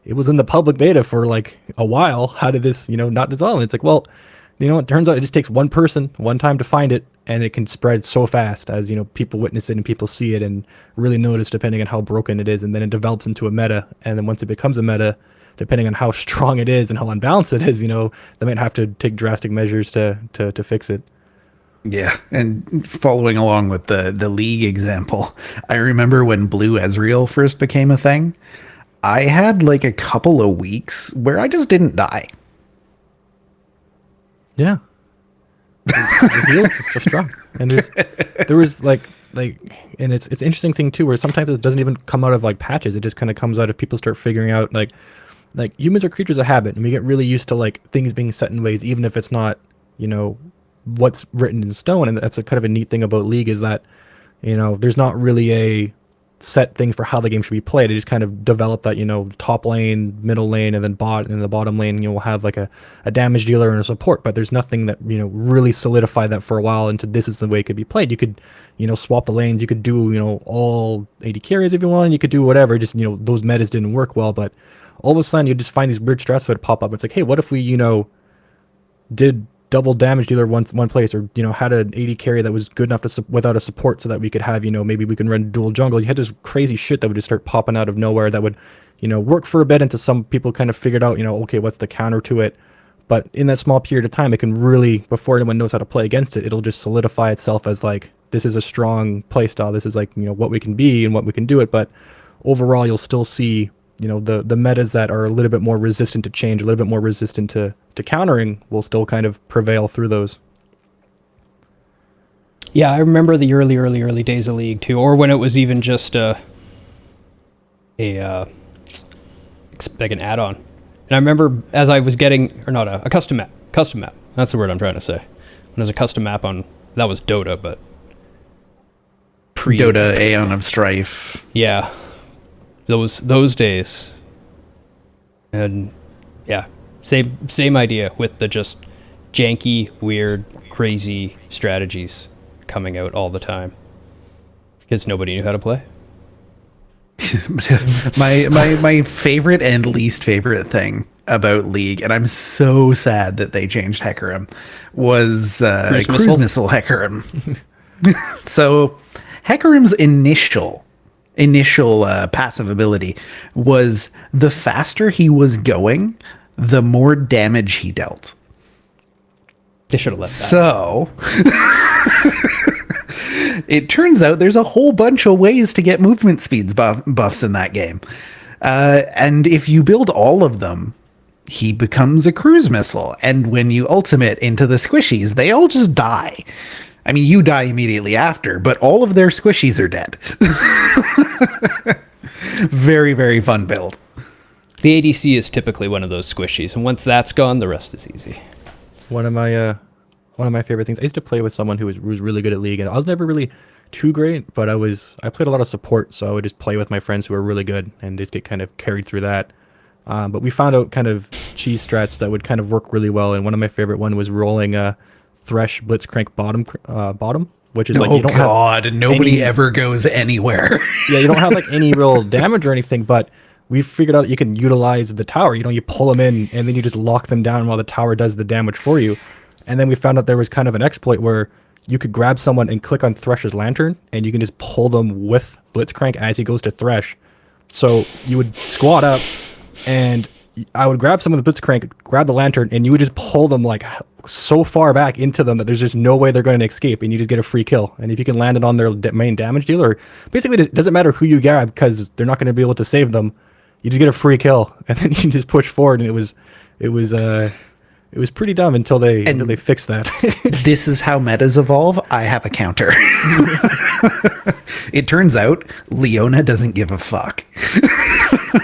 it was in the public beta for a while. How did this, not dissolve? And it's it turns out it just takes one person, one time to find it, and it can spread so fast as, people witness it and people see it and really notice depending on how broken it is. And then it develops into a meta. And then once it becomes a meta, depending on how strong it is and how unbalanced it is, they might have to take drastic measures to fix it. Yeah, and following along with the League example, I remember when Blue Ezreal first became a thing, I had a couple of weeks where I just didn't die. Yeah. The heals is so strong. And there was and it's interesting thing too, where sometimes it doesn't even come out of patches. It just kind of comes out if people start figuring out humans are creatures of habit, and we get really used to things being set in ways, even if it's not, what's written in stone. And that's a kind of a neat thing about League, is that, there's not really a set things for how the game should be played. It just kind of developed that, top lane, middle lane, and then the bottom lane, you'll have a damage dealer and a support, but there's nothing that, really solidified that for a while into this is the way it could be played. You could, swap the lanes, you could do, all 80 carries if you want, you could do whatever, just, those metas didn't work well, but all of a sudden you just find these weird stress that pop up. It's hey, what if we, did double damage dealer one place, or had an 80 carry that was good enough to without a support, so that we could have maybe we can run dual jungle. You had this crazy shit that would just start popping out of nowhere that would work for a bit until some people kind of figured out okay, what's the counter to it. But in that small period of time, it can really, before anyone knows how to play against it, it'll just solidify itself as like, this is a strong play style. This is like, what we can be and what we can do it. But overall, you'll still see, the metas that are a little bit more resistant to change, a little bit more resistant to countering will still kind of prevail through those. Yeah, I remember the early days of League too, or when it was even just like an add-on. And I remember as I was getting, or not a custom map. That's the word I'm trying to say. When there's a custom map on, that was Dota, but Dota, Aeon of Strife. Yeah, those days. And yeah, same idea with the just janky, weird, crazy strategies coming out all the time because nobody knew how to play. my favorite and least favorite thing about League, and I'm so sad that they changed Hecarim, was cruise missile Hecarim. So Hecarim's initial passive ability was the faster he was going, the more damage he dealt. They should have left that. So it turns out there's a whole bunch of ways to get movement speeds buffs in that game. And if you build all of them, he becomes a cruise missile. And when you ultimate into the squishies, they all just die. I mean, you die immediately after, but all of their squishies are dead. Very, very fun build. The ADC is typically one of those squishies, and once that's gone, the rest is easy. One of my favorite things. I used to play with someone who was really good at League, and I was never really too great, but I played a lot of support, so I would just play with my friends who were really good and just get kind of carried through that. But we found out kind of cheese strats that would kind of work really well, and one of my favorite one was rolling a Thresh Blitzcrank bottom, which is like you don't have nobody ever goes anywhere. Yeah, you don't have like any real damage or anything, but we figured out you can utilize the tower. You pull them in and then you just lock them down while the tower does the damage for you. And then we found out there was kind of an exploit where you could grab someone and click on Thresh's lantern and you can just pull them with Blitzcrank as he goes to Thresh. So you would squat up and I would grab someone with Blitzcrank, grab the lantern, and you would just pull them like so far back into them that there's just no way they're going to escape, and you just get a free kill. And if you can land it on their main damage dealer, basically it doesn't matter who you grab because they're not going to be able to save them. You just get a free kill, and then you can just push forward. And it was pretty dumb until they fixed that. This is how metas evolve. I have a counter. It turns out Leona doesn't give a fuck.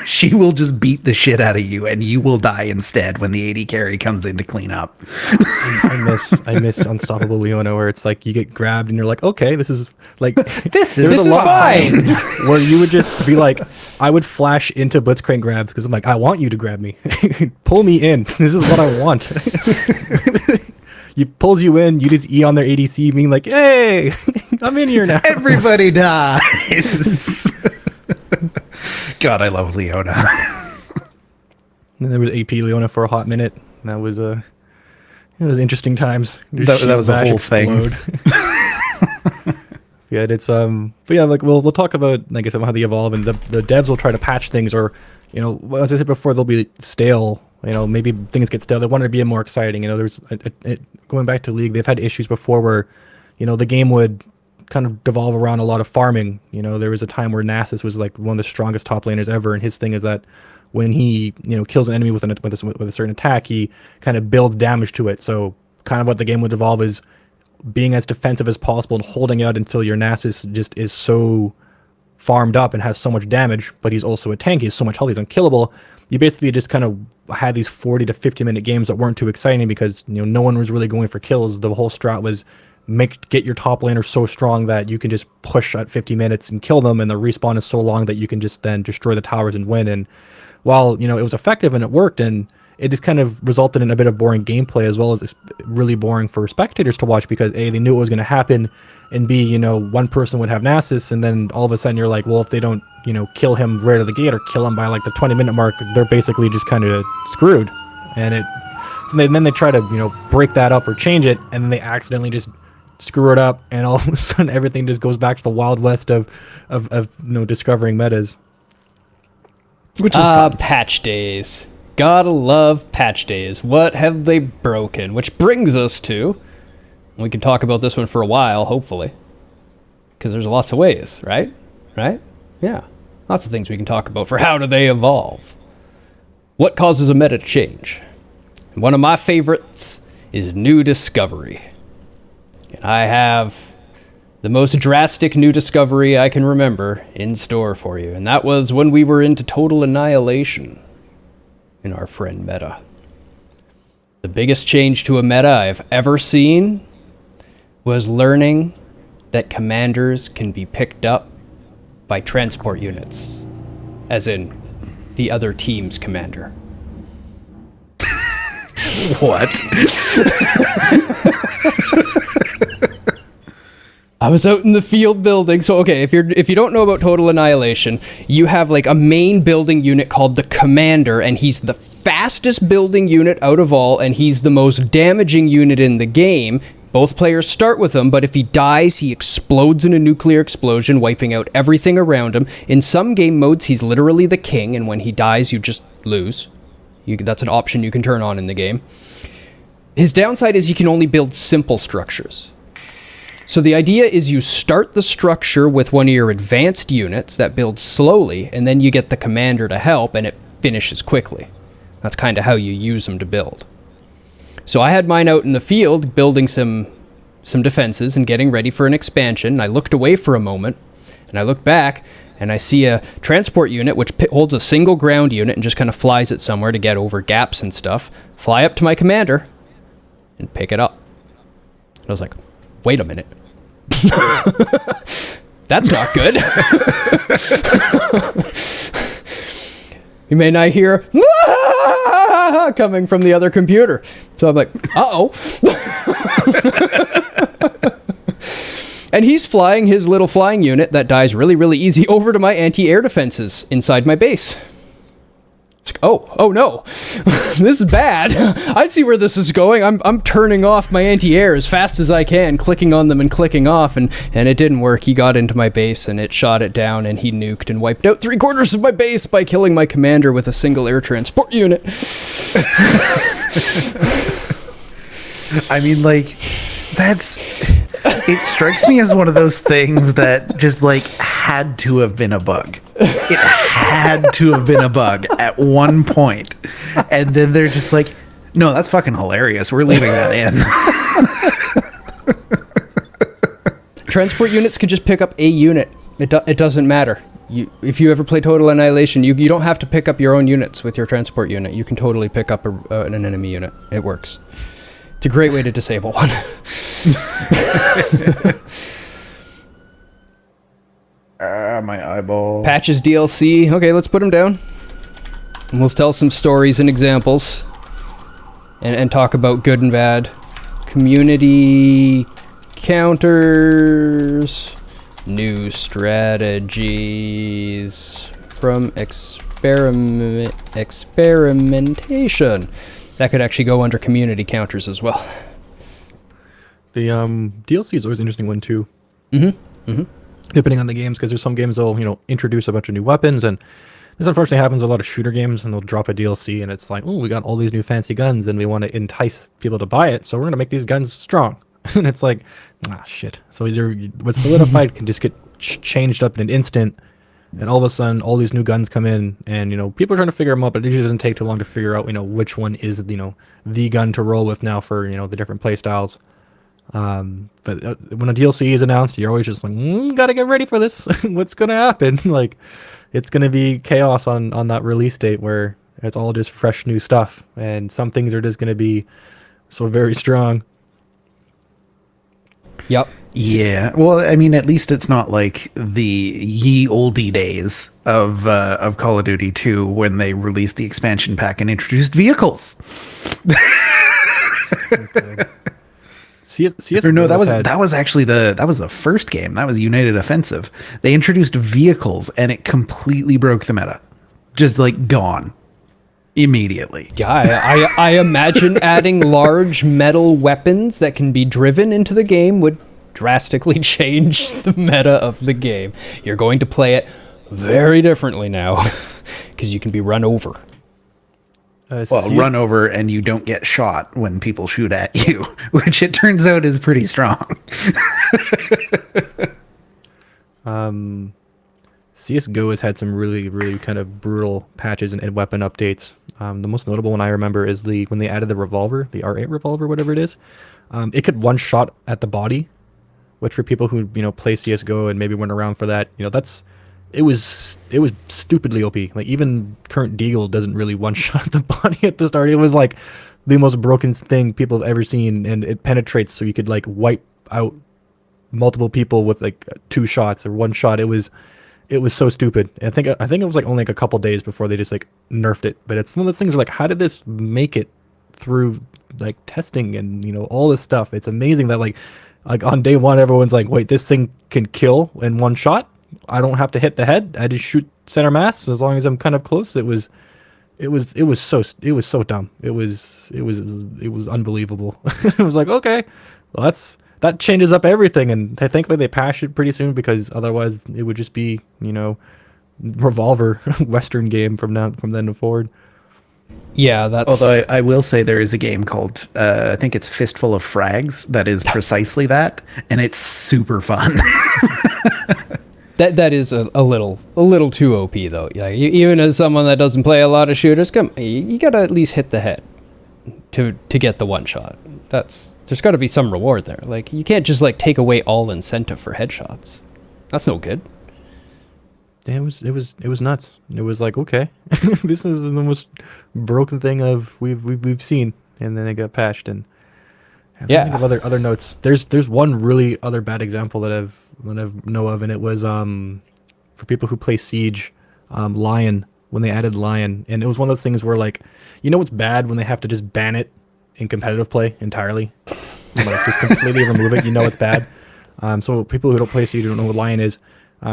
She will just beat the shit out of you, and you will die instead when the AD carry comes in to clean up. I miss Unstoppable Leona, where it's like you get grabbed and you're like, okay, this is like this is fine. Where you would just be like, I would flash into Blitzcrank grabs because I'm like, I want you to grab me, pull me in. This is what I want. He pulls you in, you just E on their ADC, being like, hey, I'm in here now. Everybody dies. God, I love Leona. And there was AP Leona for a hot minute. That was it was interesting times. That was a whole thing. Yeah, it's but yeah, like we'll talk about, like I said, how they evolve, and the devs will try to patch things, or as I said before, they'll be stale. Maybe things get stale. They want it to be more exciting. There's going back to League, they've had issues before where the game would kind of devolve around a lot of farming. There was a time where Nasus was like one of the strongest top laners ever, and his thing is that when he kills an enemy with a certain attack, he kind of builds damage to it. So kind of what the game would evolve is being as defensive as possible and holding out until your Nasus just is so farmed up and has so much damage, but he's also a tank. He's so much health, he's unkillable. You basically just kind of had these 40 to 50 minute games that weren't too exciting because no one was really going for kills. The whole strat was get your top laner so strong that you can just push at 50 minutes and kill them, and the respawn is so long that you can just then destroy the towers and win. And while it was effective and it worked, and it just kind of resulted in a bit of boring gameplay, as well as it's really boring for spectators to watch because A, they knew what was going to happen, and B, one person would have Nasus, and then all of a sudden you're like, well, if they don't kill him right out of the gate or kill him by like the 20-minute mark, they're basically just kind of screwed. And then they try to break that up or change it, and then they accidentally just screw it up, and all of a sudden everything just goes back to the Wild West of discovering metas, which is fun. Patch days. Gotta love patch days. What have they broken? Which brings us to, we can talk about this one for a while, hopefully, because there's lots of ways, right? Right? Yeah. Lots of things we can talk about for how do they evolve. What causes a meta to change? One of my favorites is new discovery. And I have the most drastic new discovery I can remember in store for you, and that was when we were into total annihilation in our friend meta. The biggest change to a meta I've ever seen was learning that commanders can be picked up by transport units, as in the other team's commander. What? I was out in the field building. So, okay, if you don't know about Total Annihilation, you have like a main building unit called the Commander, and he's the fastest building unit out of all, and he's the most damaging unit in the game. Both players start with him, but if he dies, he explodes in a nuclear explosion, wiping out everything around him. In some game modes, he's literally the king, and when he dies, you just lose. That's an option you can turn on in the game. His downside is you can only build simple structures. So the idea is you start the structure with one of your advanced units that builds slowly, and then you get the commander to help, and it finishes quickly. That's kind of how you use them to build. So I had mine out in the field building some defenses and getting ready for an expansion. I looked away for a moment, and I looked back, and I see a transport unit which holds a single ground unit and just kind of flies it somewhere to get over gaps and stuff. Fly up to my commander and pick it up. And I was like, wait a minute. That's not good. You may not hear coming from the other computer. So I'm like, uh-oh. And he's flying his little flying unit that dies really, really easy over to my anti-air defenses inside my base. It's like, oh no, this is bad. I see where this is going. I'm turning off my anti-air as fast as I can, clicking on them and clicking off, and it didn't work. He got into my base and it shot it down, and he nuked and wiped out 3/4 of my base by killing my commander with a single air transport unit. I mean, like, it strikes me as one of those things that just like had to have been a bug. It had to have been a bug at one point. And then they're just like, no, that's fucking hilarious. We're leaving that in. Transport units can just pick up a unit. It doesn't matter. If you ever play Total Annihilation, you don't have to pick up your own units with your transport unit. You can totally pick up an enemy unit. It works. It's a great way to disable one. My eyeball. Patches DLC. Okay, let's put them down. And we'll tell some stories and examples. And talk about good and bad. Community counters. New strategies from experimentation. That could actually go under community counters as well. The DLC is always an interesting one too. Mm-hmm. Mm-hmm. Depending on the games, because there's some games that'll introduce a bunch of new weapons, and this unfortunately happens a lot of shooter games, and they'll drop a DLC, and it's like, oh, we got all these new fancy guns, and we want to entice people to buy it, so we're gonna make these guns strong. And it's like, shit. So either what's solidified can just get changed up in an instant, and all of a sudden, all these new guns come in, and people are trying to figure them out, but it usually doesn't take too long to figure out, which one is the gun to roll with now for the different play styles. But when a DLC is announced, you're always just like, gotta get ready for this. What's gonna happen? Like, it's gonna be chaos on that release date where it's all just fresh new stuff, and some things are just gonna be so very strong. Yep. Yeah. Well, I mean, at least it's not like the ye olde days of Call of Duty 2 when they released the expansion pack and introduced vehicles. No, that was actually the first game. That was United Offensive. They introduced vehicles and it completely broke the meta. Just like gone immediately. Yeah, I imagine adding large metal weapons that can be driven into the game would drastically change the meta of the game. You're going to play it very differently now because you can be run over. Well, run over and you don't get shot when people shoot at you, which it turns out is pretty strong. CSGO has had some really, really kind of brutal patches and weapon updates. The most notable one I remember is when they added the revolver, the R8 revolver, whatever it is. It could one shot at the body, which for people who play CSGO and maybe went around for that, it was stupidly OP. Like even current Deagle doesn't really one shot at the body at the start. It was like the most broken thing people have ever seen, and it penetrates so you could like wipe out multiple people with like 2 shots or 1 shot. It was so stupid. I think it was like only like a couple days before they just like nerfed it. But it's one of those things where, like, how did this make it through like testing and all this stuff? It's amazing that like on day 1 everyone's like, wait, this thing can kill in 1 shot. I don't have to hit the head. I just shoot center mass as long as I'm kind of close. It was so dumb. It was unbelievable. It was like, okay, well that changes up everything, and thankfully they patched it pretty soon, because otherwise it would just be revolver Western game from then forward. Yeah, that's. Although I will say there is a game called I think it's Fistful of Frags that is precisely that, and it's super fun. That is a little too OP though. Yeah, even as someone that doesn't play a lot of shooters, you gotta at least hit the head to get the 1 shot. There's got to be some reward there. Like you can't just like take away all incentive for headshots. That's no good. Yeah, it was nuts. It was like, okay, this is the most broken thing we've seen, and then it got patched. And I think of other notes. There's one really other bad example that I know of, and it was for people who play Siege, Lion, when they added Lion, and it was one of those things where like, it's bad when they have to just ban it in competitive play entirely, like just completely remove it. It's bad. So people who don't play Siege don't know what Lion is.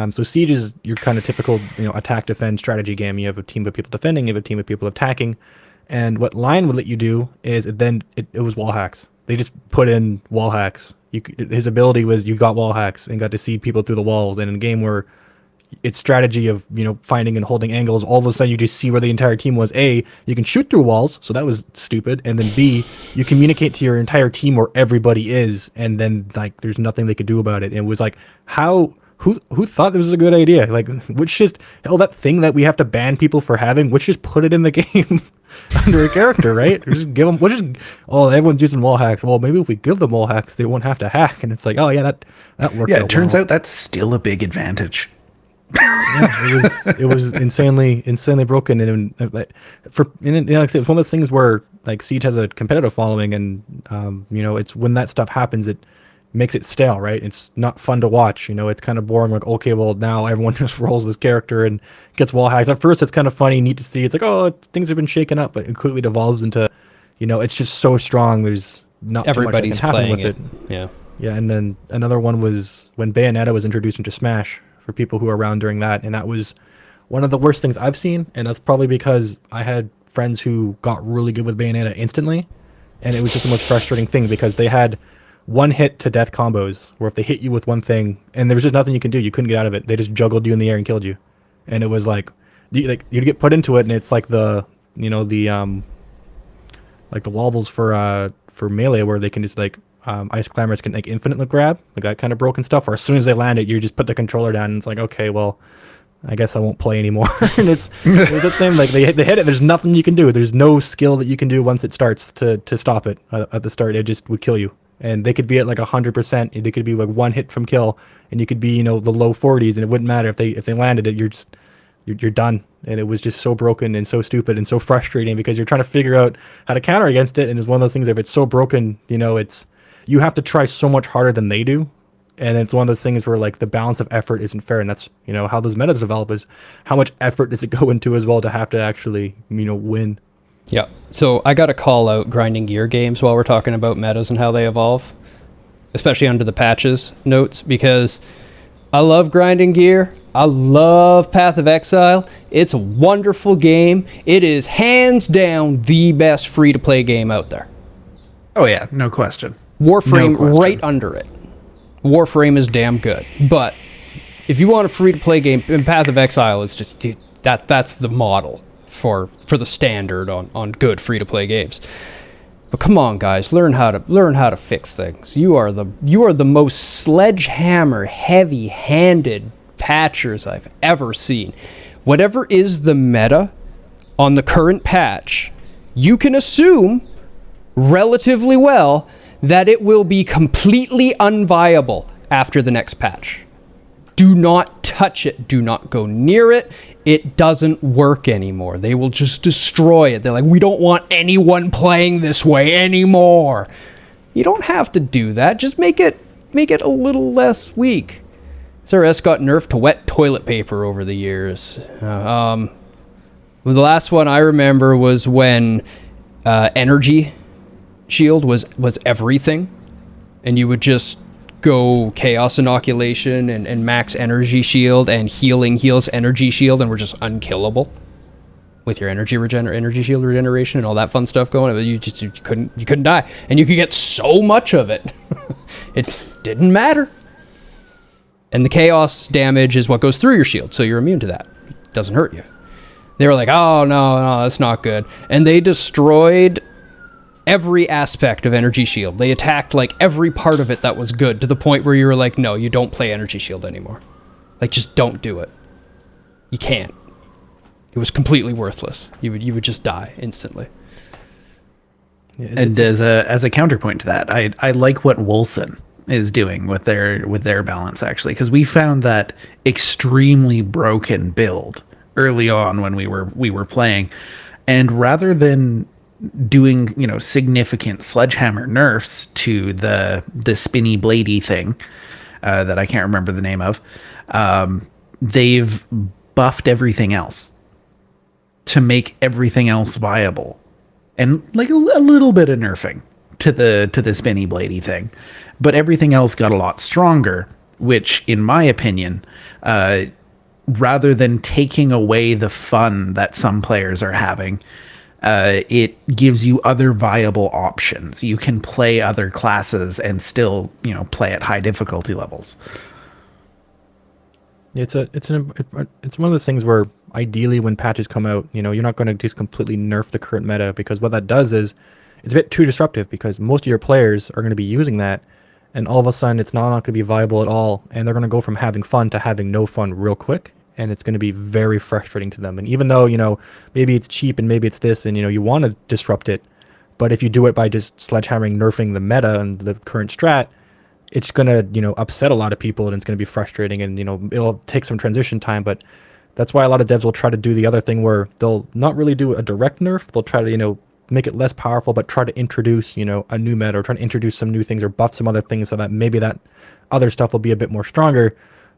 So Siege is your kind of typical attack defend strategy game. You have a team of people defending, you have a team of people attacking, and what Lion would let you do is it was wall hacks. They just put in wall hacks. His ability was you got wall hacks and got to see people through the walls. And in a game where it's strategy of finding and holding angles, all of a sudden you just see where the entire team was. A, you can shoot through walls, so that was stupid, and then B, you communicate to your entire team where everybody is, and then like there's nothing they could do about it. And it was like, who thought this was a good idea? Like, which just that thing that we have to ban people for having, which just put it in the game under a character, right? Or just give them, everyone's using wall hacks. Well, maybe if we give them wall hacks, they won't have to hack. And it's like, oh yeah, that worked. Yeah, it turns out that's still a big advantage. Yeah, it was insanely broken, and like I said, it's one of those things where like Siege has a competitive following, and it's when that stuff happens, it makes it stale, right? It's not fun to watch. It's kind of boring. Like, okay, well now everyone just rolls this character and gets wall hacks. At first, it's kind of funny, neat to see. It's like, oh, things have been shaken up, but it quickly devolves into, it's just so strong. There's not everybody's too much that can playing happen with it. Yeah. And then another one was when Bayonetta was introduced into Smash, for people who were around during that, and that was one of the worst things I've seen. And that's probably because I had friends who got really good with Bayonetta instantly, and it was just the most frustrating thing, because they had 1 hit to death combos where if they hit you with one thing and there was just nothing you can do, you couldn't get out of it, they just juggled you in the air and killed you. And it was like you'd get put into it, and it's like the like the wobbles for melee, where they can just like Ice Climbers can like infinitely grab, like that kind of broken stuff, or as soon as they land it, you just put the controller down, and it's like, okay, well, I guess I won't play anymore. And it's the same, like they hit it, there's nothing you can do. There's no skill that you can do once it starts to stop it. At the start, it just would kill you. And they could be at like 100%, they could be like 1 hit from kill, and you could be, the low 40s, and it wouldn't matter if they landed it, you're done. And it was just so broken and so stupid and so frustrating, because you're trying to figure out how to counter against it, and it's one of those things, if it's so broken, you have to try so much harder than they do, and it's one of those things where like the balance of effort isn't fair, and that's how those metas develop, is how much effort does it go into as well to have to actually win. Yeah. So I got to call out grinding gear games while we're talking about metas and how they evolve, especially under the patches notes, because I love grinding gear. I love Path of Exile. It's a wonderful game. It is hands down the best free-to-play game out there. Oh yeah, no question. Warframe right under it. Warframe is damn good. But if you want a free-to-play game, and Path of Exile is just that's the model for for the standard on good free-to-play games. But come on, guys, learn how to fix things. You are the most sledgehammer heavy-handed patchers I've ever seen. Whatever is the meta on the current patch, you can assume relatively well that it will be completely unviable after the next patch. Do not touch it. Do not go near it. It doesn't work anymore. They will just destroy it. They're like, we don't want anyone playing this way anymore. You don't have to do that. Just make it a little less weak. SRS got nerfed to wet toilet paper over the years. The last one I remember was when Energy Shield was everything, and you would just go Chaos Inoculation and max Energy Shield, and healing heals Energy Shield, and we're just unkillable with your Energy Shield regeneration and all that fun stuff going. You couldn't die, and you could get so much of it. It didn't matter. And the Chaos damage is what goes through your shield, so you're immune to that. It doesn't hurt you. They were like, oh, no, that's not good. And they destroyed every aspect of Energy Shield. They attacked like every part of it that was good, to the point where you were like, no, you don't play Energy Shield anymore. Like, just don't do it. You can't. It was completely worthless. You would just die instantly. Yeah, and as a counterpoint to that, I like what Wolcen is doing with their balance, actually, because we found that extremely broken build early on when we were playing, and rather than doing significant sledgehammer nerfs to the spinny bladey thing that I can't remember the name of, they've buffed everything else to make everything else viable, and like a little bit of nerfing to the spinny bladey thing, but everything else got a lot stronger, which in my opinion, rather than taking away the fun that some players are having, it gives you other viable options. You can play other classes and still, play at high difficulty levels. It's one of those things where ideally when patches come out, you're not going to just completely nerf the current meta, because what that does is it's a bit too disruptive, because most of your players are going to be using that, and all of a sudden it's not going to be viable at all, and they're going to go from having fun to having no fun real quick. And it's going to be very frustrating to them. And even though, maybe it's cheap and maybe it's this, and, you want to disrupt it, but if you do it by just sledgehammering, nerfing the meta and the current strat, it's going to, upset a lot of people, and it's going to be frustrating, and, it'll take some transition time. But that's why a lot of devs will try to do the other thing where they'll not really do a direct nerf. They'll try to, make it less powerful, but try to introduce, a new meta, or try to introduce some new things, or buff some other things, so that maybe that other stuff will be a bit more stronger.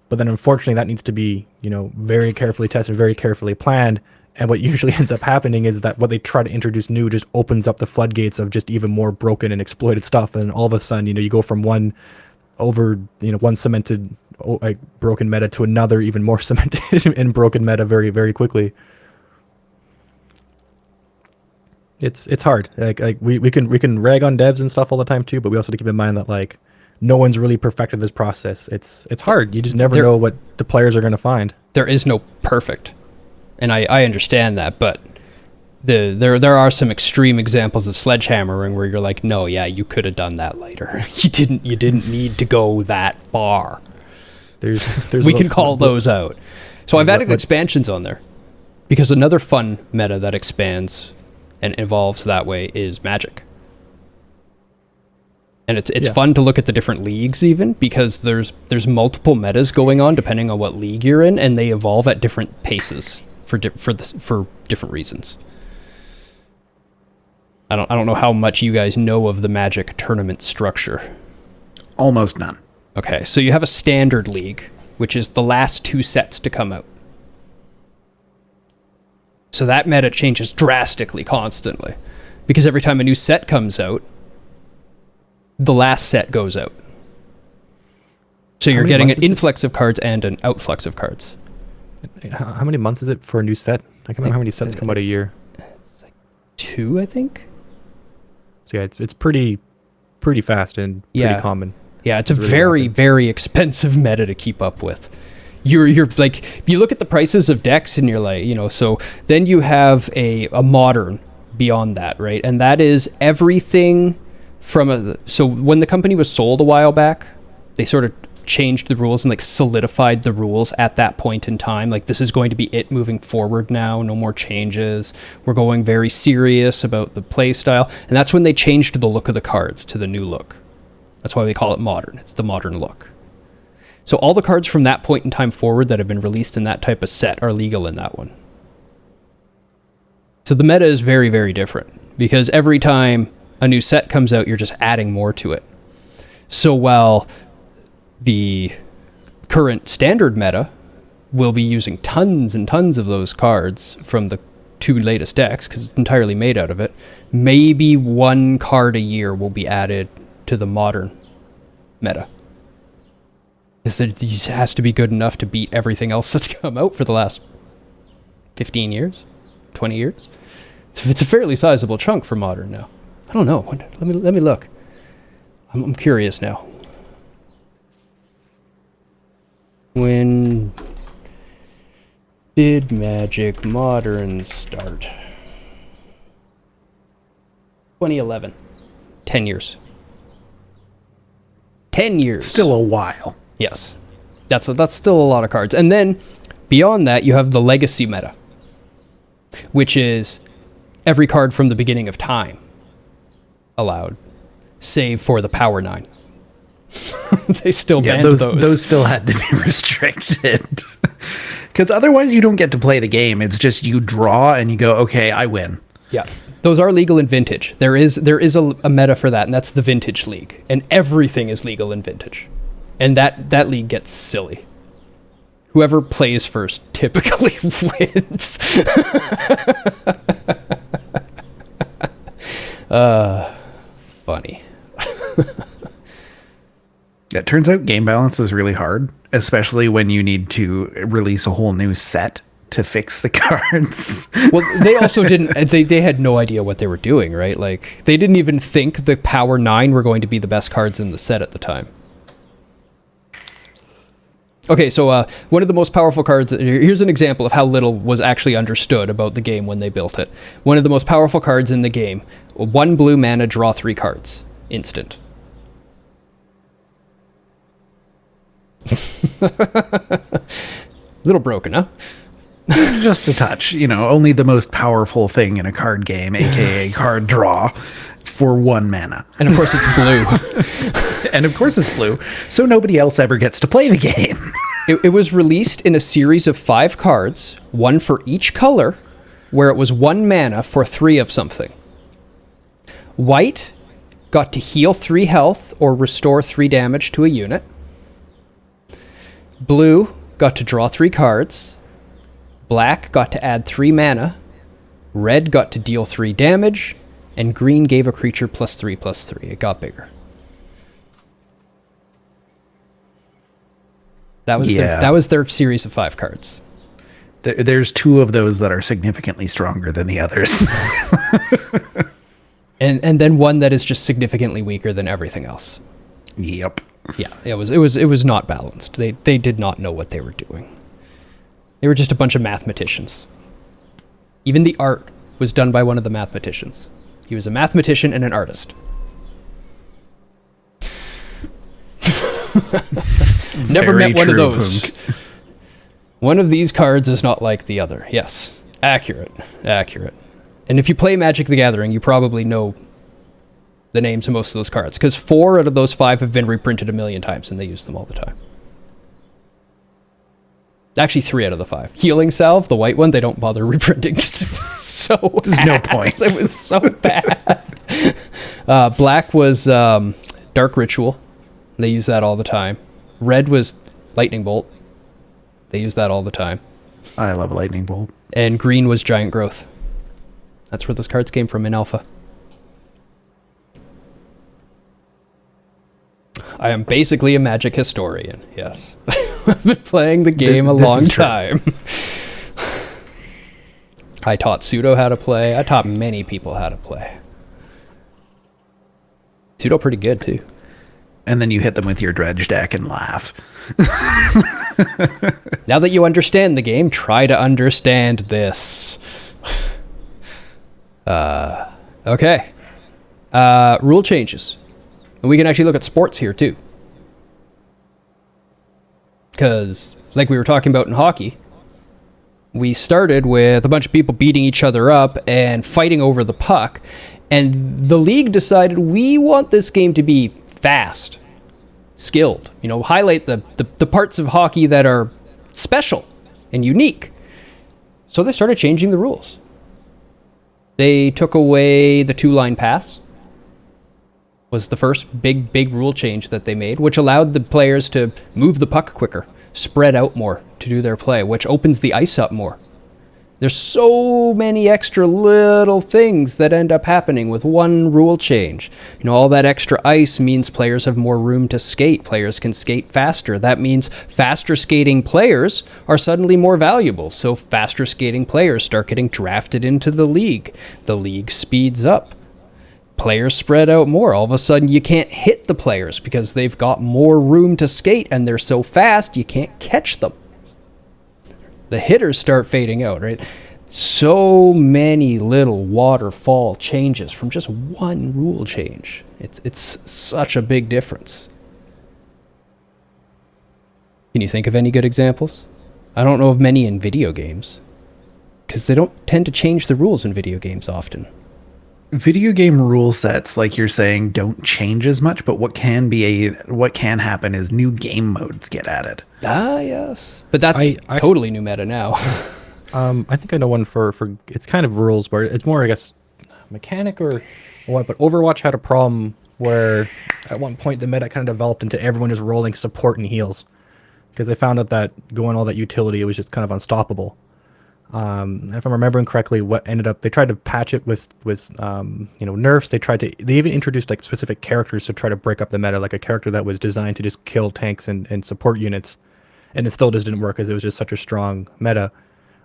But then unfortunately that needs to be, very carefully tested, very carefully planned. And what usually ends up happening is that what they try to introduce new just opens up the floodgates of just even more broken and exploited stuff. And all of a sudden, you go from one cemented, broken meta to another even more cemented and broken meta very, very quickly. It's hard. We can rag on devs and stuff all the time too, but we also have to keep in mind that no one's really perfected this process. It's hard. You just never know what the players are going to find. There is no perfect, and I understand that, but there are some extreme examples of sledgehammering where you're like, no, yeah, you could have done that later. You didn't need to go that far. There's we can call those out. So I've added expansions on there, because another fun meta that expands and evolves that way is Magic. And it's fun to look at the different leagues, even, because there's multiple metas going on depending on what league you're in, and they evolve at different paces for different reasons. I don't know how much you guys know of the Magic tournament structure. Almost none. Okay, so you have a standard league, which is the last two sets to come out. So that meta changes drastically constantly, because every time a new set comes out, the last set goes out. So you're getting an influx of cards and an outflux of cards. How many months is it for a new set? I can't remember how many sets come out a year. It's like 2, I think. So yeah, it's pretty fast and pretty common. Yeah, it's a really very expensive meta to keep up with. you're like, you look at the prices of decks and you're like, so then you have a modern beyond that, right? And that is everything from so when the company was sold a while back, they sort of changed the rules and like solidified the rules at that point in time. Like, this is going to be it moving forward now, no more changes. We're going very serious about the play style. And that's when they changed the look of the cards to the new look. That's why they call it modern. It's the modern look. So all the cards from that point in time forward that have been released in that type of set are legal in that one. So the meta is very, very different, because every time a new set comes out, you're just adding more to it. So while the current standard meta will be using tons and tons of those cards from the 2 latest decks, because it's entirely made out of it, maybe 1 card a year will be added to the modern meta. Because it just has to be good enough to beat everything else that's come out for the last 15 years, 20 years. It's a fairly sizable chunk for modern now. I don't know. Let me look. I'm curious now. When did Magic Modern start? 2011. 10 years. 10 years. Still a while. Yes. That's still a lot of cards. And then beyond that, you have the legacy meta, which is every card from the beginning of time allowed, save for the Power 9. They still banned those. Those still had to be restricted. Because otherwise you don't get to play the game. It's just you draw and you go, okay, I win. Yeah. Those are legal in Vintage. There is a meta for that, and that's the Vintage League. And everything is legal in Vintage. And that league gets silly. Whoever plays first typically wins. Funny. It turns out game balance is really hard, especially when you need to release a whole new set to fix the cards. Well, they also didn't, they had no idea what they were doing, right? Like, they didn't even think the Power 9 were going to be the best cards in the set at the time. Okay, so one of the most powerful cards, here's an example of how little was actually understood about the game when they built it. One of the most powerful cards in the game, 1 blue mana, draw 3 cards, instant. Little broken, huh? Just a touch, only the most powerful thing in a card game, aka card draw, for 1 mana. And of course it's blue. And of course it's blue, so nobody else ever gets to play the game. It was released in a series of 5 cards, 1 for each color, where it was 1 mana for 3 of something. White got to heal 3 health or restore 3 damage to a unit. Blue got to draw 3 cards. Black got to add 3 mana. Red got to deal 3 damage. And green gave a creature +3/+3. It got bigger. That was their series of 5 cards. There's 2 of those that are significantly stronger than the others. and then one that is just significantly weaker than everything else. Yep. Yeah, it was not balanced. They did not know what they were doing. They were just a bunch of mathematicians. Even the art was done by one of the mathematicians. He was a mathematician and an artist. Never Very met one of true, those. Punk. One of these cards is not like the other. Yes, accurate. And if you play Magic the Gathering, you probably know the names of most of those cards, because 4 out of those 5 have been reprinted a million times, and they use them all the time. Actually, 3 out of the 5. Healing Salve, the white one, they don't bother reprinting. It was so There's no point. It was so bad. Black was Dark Ritual. They use that all the time. Red was Lightning Bolt. They use that all the time. I love Lightning Bolt. And green was Giant Growth. That's where those cards came from in Alpha. I am basically a Magic historian, yes. I've been playing the game a long time. I taught Pseudo how to play. I taught many people how to play. Pseudo pretty good, too. And then you hit them with your dredge deck and laugh. Now that you understand the game, try to understand this. Okay. Rule changes. And we can actually look at sports here too. Because, like we were talking about in hockey, we started with a bunch of people beating each other up and fighting over the puck. And the league decided we want this game to be fast, skilled. Highlight the parts of hockey that are special and unique. So they started changing the rules. They took away the 2-line pass. Was the first big rule change that they made, which allowed the players to move the puck quicker, spread out more to do their play, which opens the ice up more. There's so many extra little things that end up happening with one rule change. All that extra ice means players have more room to skate. Players can skate faster. That means faster skating players are suddenly more valuable. So faster skating players start getting drafted into the league. The league speeds up. Players spread out more. All of a sudden, you can't hit the players because they've got more room to skate and they're so fast you can't catch them. The hitters start fading out, right? So many little waterfall changes from just one rule change. It's such a big difference. Can you think of any good examples? I don't know of many in video games because they don't tend to change the rules in video games often. Video game rule sets, like you're saying, don't change as much, but what can happen is new game modes get added. Yes. But that's totally new meta now. I think I know one for it's kind of rules, but it's more, I guess, mechanic or what. But Overwatch had a problem where at one point the meta kind of developed into everyone just rolling support and heals because they found out that going all that utility, it was just kind of unstoppable. If I'm remembering correctly, what ended up, they tried to patch it with nerfs. They even introduced like specific characters to try to break up the meta, like a character that was designed to just kill tanks and support units, and it still just didn't work because it was just such a strong meta.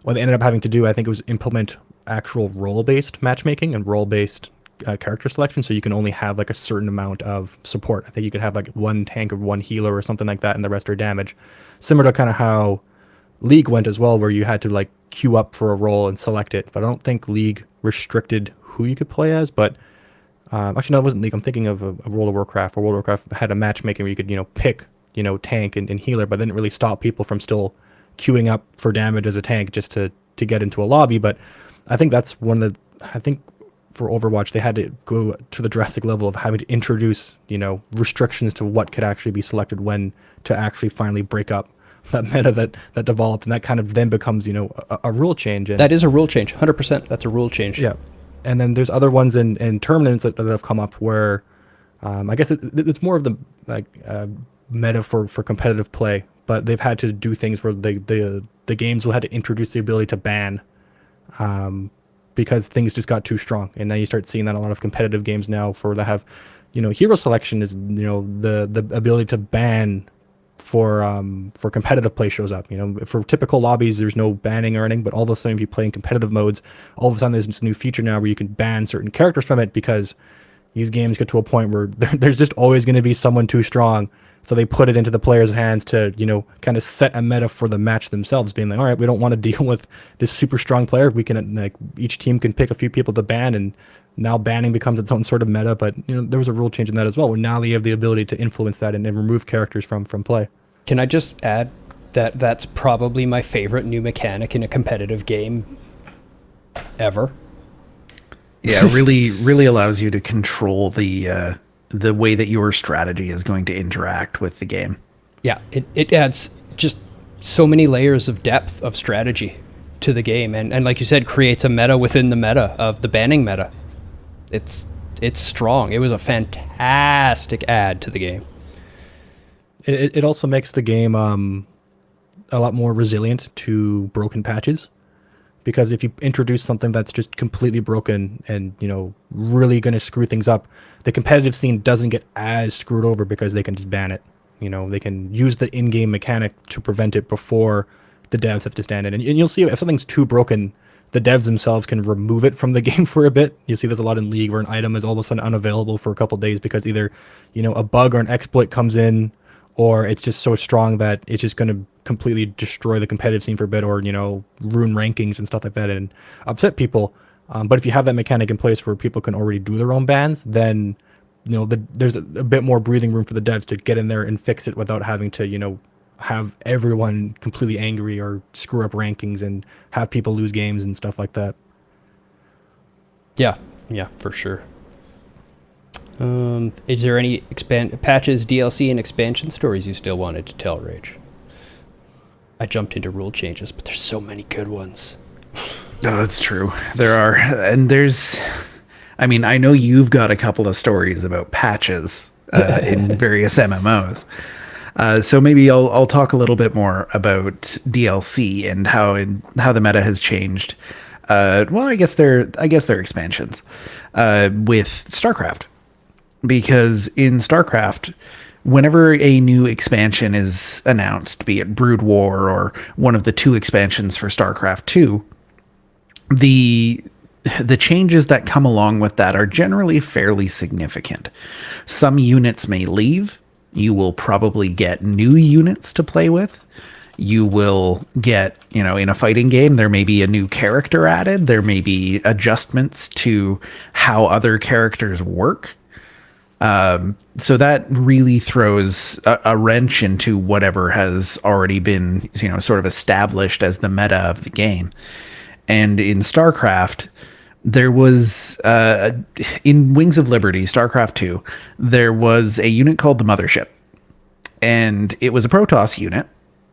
What they ended up having to do, I think, was implement actual role-based matchmaking and role-based character selection, so you can only have like a certain amount of support. I think you could have like one tank or one healer or something like that, and the rest are damage. Similar to kind of how League went as well, where you had to like queue up for a role and select it. But I don't think League restricted who you could play as. But actually, no, it wasn't League. I'm thinking of a World of Warcraft. Where World of Warcraft had a matchmaking where you could pick tank and healer, but didn't really stop people from still queuing up for damage as a tank just to get into a lobby. But I think that's one of the, I think for Overwatch they had to go to the drastic level of having to introduce restrictions to what could actually be selected when to actually finally break up that meta that developed, and that kind of then becomes a rule change. And that is a rule change, 100%. That's a rule change. Yeah, and then there's other ones in tournaments that have come up where I guess it's more of the meta for competitive play, but they've had to do things where the games will have to introduce the ability to ban because things just got too strong, and now you start seeing that a lot of competitive games now for that have hero selection is the ability to ban for competitive play shows up. For typical lobbies there's no banning or anything, but all of a sudden if you play in competitive modes, all of a sudden there's this new feature now where you can ban certain characters from it because these games get to a point where there's just always going to be someone too strong, so they put it into the players' hands to kind of set a meta for the match themselves, being like, all right, we don't want to deal with this super strong player, we can each team can pick a few people to ban, and now banning becomes its own sort of meta. But there was a rule change in that as well, where now they have the ability to influence that and remove characters from play. Can I just add that that's probably my favorite new mechanic in a competitive game ever? Yeah, really allows you to control the way that your strategy is going to interact with the game. Yeah, it adds just so many layers of depth of strategy to the game, and like you said, creates a meta within the meta of the banning meta. It's strong. It was a fantastic add to the game. It also makes the game a lot more resilient to broken patches, because if you introduce something that's just completely broken and really going to screw things up, the competitive scene doesn't get as screwed over because they can just ban it. They can use the in-game mechanic to prevent it before the devs have to stand in. And you'll see if something's too broken, the devs themselves can remove it from the game for a bit. You see there's a lot in League where an item is all of a sudden unavailable for a couple days because either a bug or an exploit comes in, or it's just so strong that it's just going to completely destroy the competitive scene for a bit, or ruin rankings and stuff like that and upset people. But if you have that mechanic in place where people can already do their own bans, then there's a bit more breathing room for the devs to get in there and fix it without having to have everyone completely angry or screw up rankings and have people lose games and stuff like that. Yeah, for sure. Is there any patches, DLC, and expansion stories you still wanted to tell, Rage? I jumped into rule changes, but there's so many good ones. No, that's true. There are, and I know you've got a couple of stories about patches in various MMOs. So maybe I'll talk a little bit more about DLC and how the meta has changed. I guess they're expansions with StarCraft, because in StarCraft, whenever a new expansion is announced, be it Brood War or one of the 2 expansions for StarCraft 2, the changes that come along with that are generally fairly significant. Some units may leave. You will probably get new units to play with. You will get, in a fighting game, there may be a new character added. There may be adjustments to how other characters work. So that really throws a wrench into whatever has already been, sort of established as the meta of the game. And in StarCraft, there was, in Wings of Liberty, StarCraft 2, there was a unit called the Mothership. And it was a Protoss unit,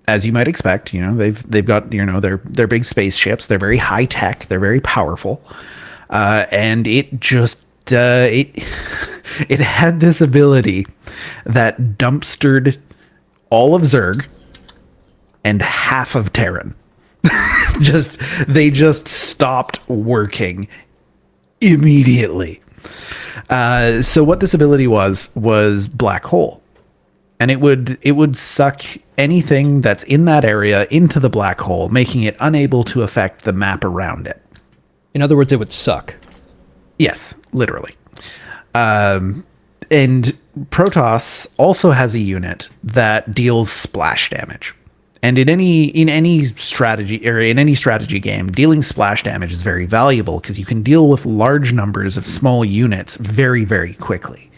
as you might expect. They've got, they're big spaceships. They're very high tech. They're very powerful. And it just, it had this ability that dumpstered all of Zerg and half of Terran. They just stopped working immediately. So what this ability was Black Hole, and it would suck anything that's in that area into the black hole, making it unable to affect the map around it. In other words, it would suck. Yes, literally. And Protoss also has a unit that deals splash damage. And in any strategy game, dealing splash damage is very valuable because you can deal with large numbers of small units very, very quickly.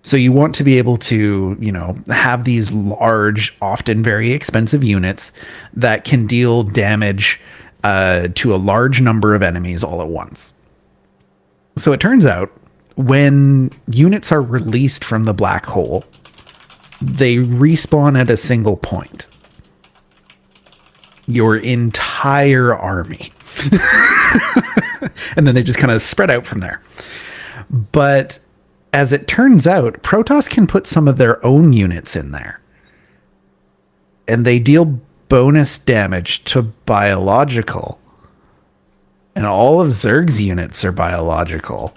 So you want to be able to, have these large, often very expensive units that can deal damage to a large number of enemies all at once. So it turns out when units are released from the black hole, they respawn at a single point. Your entire army. And then they just kind of spread out from there. But as it turns out, Protoss can put some of their own units in there. And they deal bonus damage to biological. And all of Zerg's units are biological.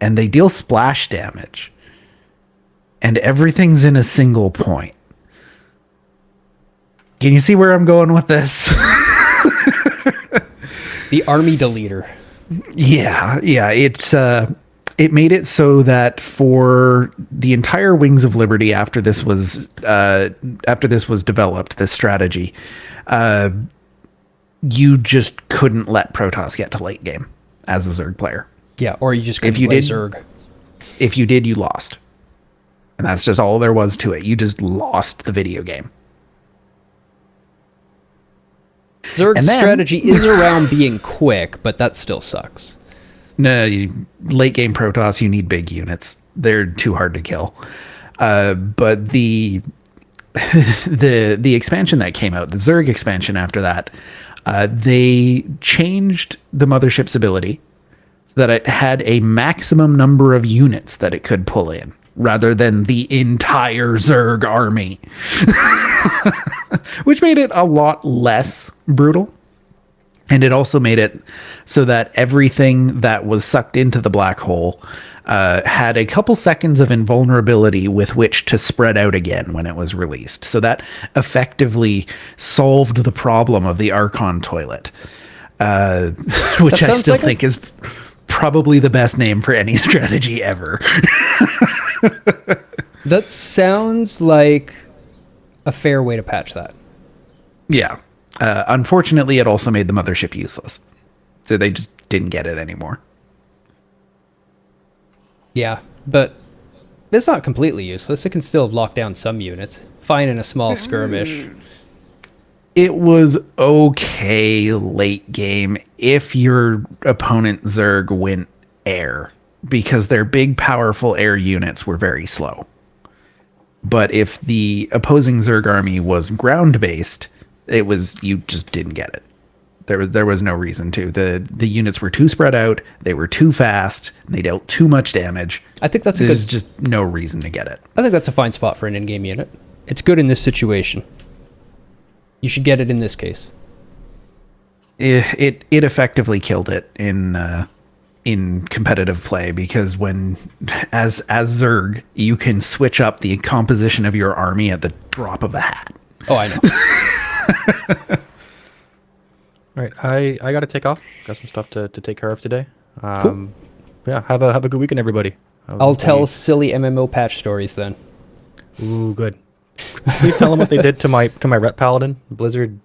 And they deal splash damage. And everything's in a single point. Can you see where I'm going with this? The army deleter. Yeah. It made it so that for the entire Wings of Liberty after this was developed, this strategy, you just couldn't let Protoss get to late game as a Zerg player. Yeah, or you just couldn't play Zerg. If you did, you lost. And that's just all there was to it. You just lost the video game. Zerg's strategy is around being quick, but that still sucks. No, late game Protoss, you need big units. They're too hard to kill. But the expansion that came out, the Zerg expansion after that, they changed the Mothership's ability so that it had a maximum number of units that it could pull in, rather than the entire Zerg army. Which made it a lot less brutal. And it also made it so that everything that was sucked into the black hole had a couple seconds of invulnerability with which to spread out again when it was released. So that effectively solved the problem of the Archon toilet, which I still think is probably the best name for any strategy ever. That sounds like a fair way to patch that. Yeah. Unfortunately, it also made the mothership useless. So they just didn't get it anymore. Yeah, but it's not completely useless. It can still lock down some units. Fine in a small skirmish. It was okay late game if your opponent Zerg went air, because their big, powerful air units were very slow. But if the opposing Zerg army was ground-based, you just didn't get it. There was no reason to. The units were too spread out, they were too fast, they dealt too much damage. I think that's There's just no reason to get it. I think that's a fine spot for an in-game unit. It's good in this situation. You should get it in this case. It effectively killed it in competitive play, because when as Zerg, you can switch up the composition of your army at the drop of a hat. Oh, I know. All right, I got to take off. Got some stuff to take care of today. Cool. Yeah, have a good weekend, everybody. I'll tell silly MMO patch stories then. Ooh, good. Please tell them what they did to my Ret Paladin Blizzard.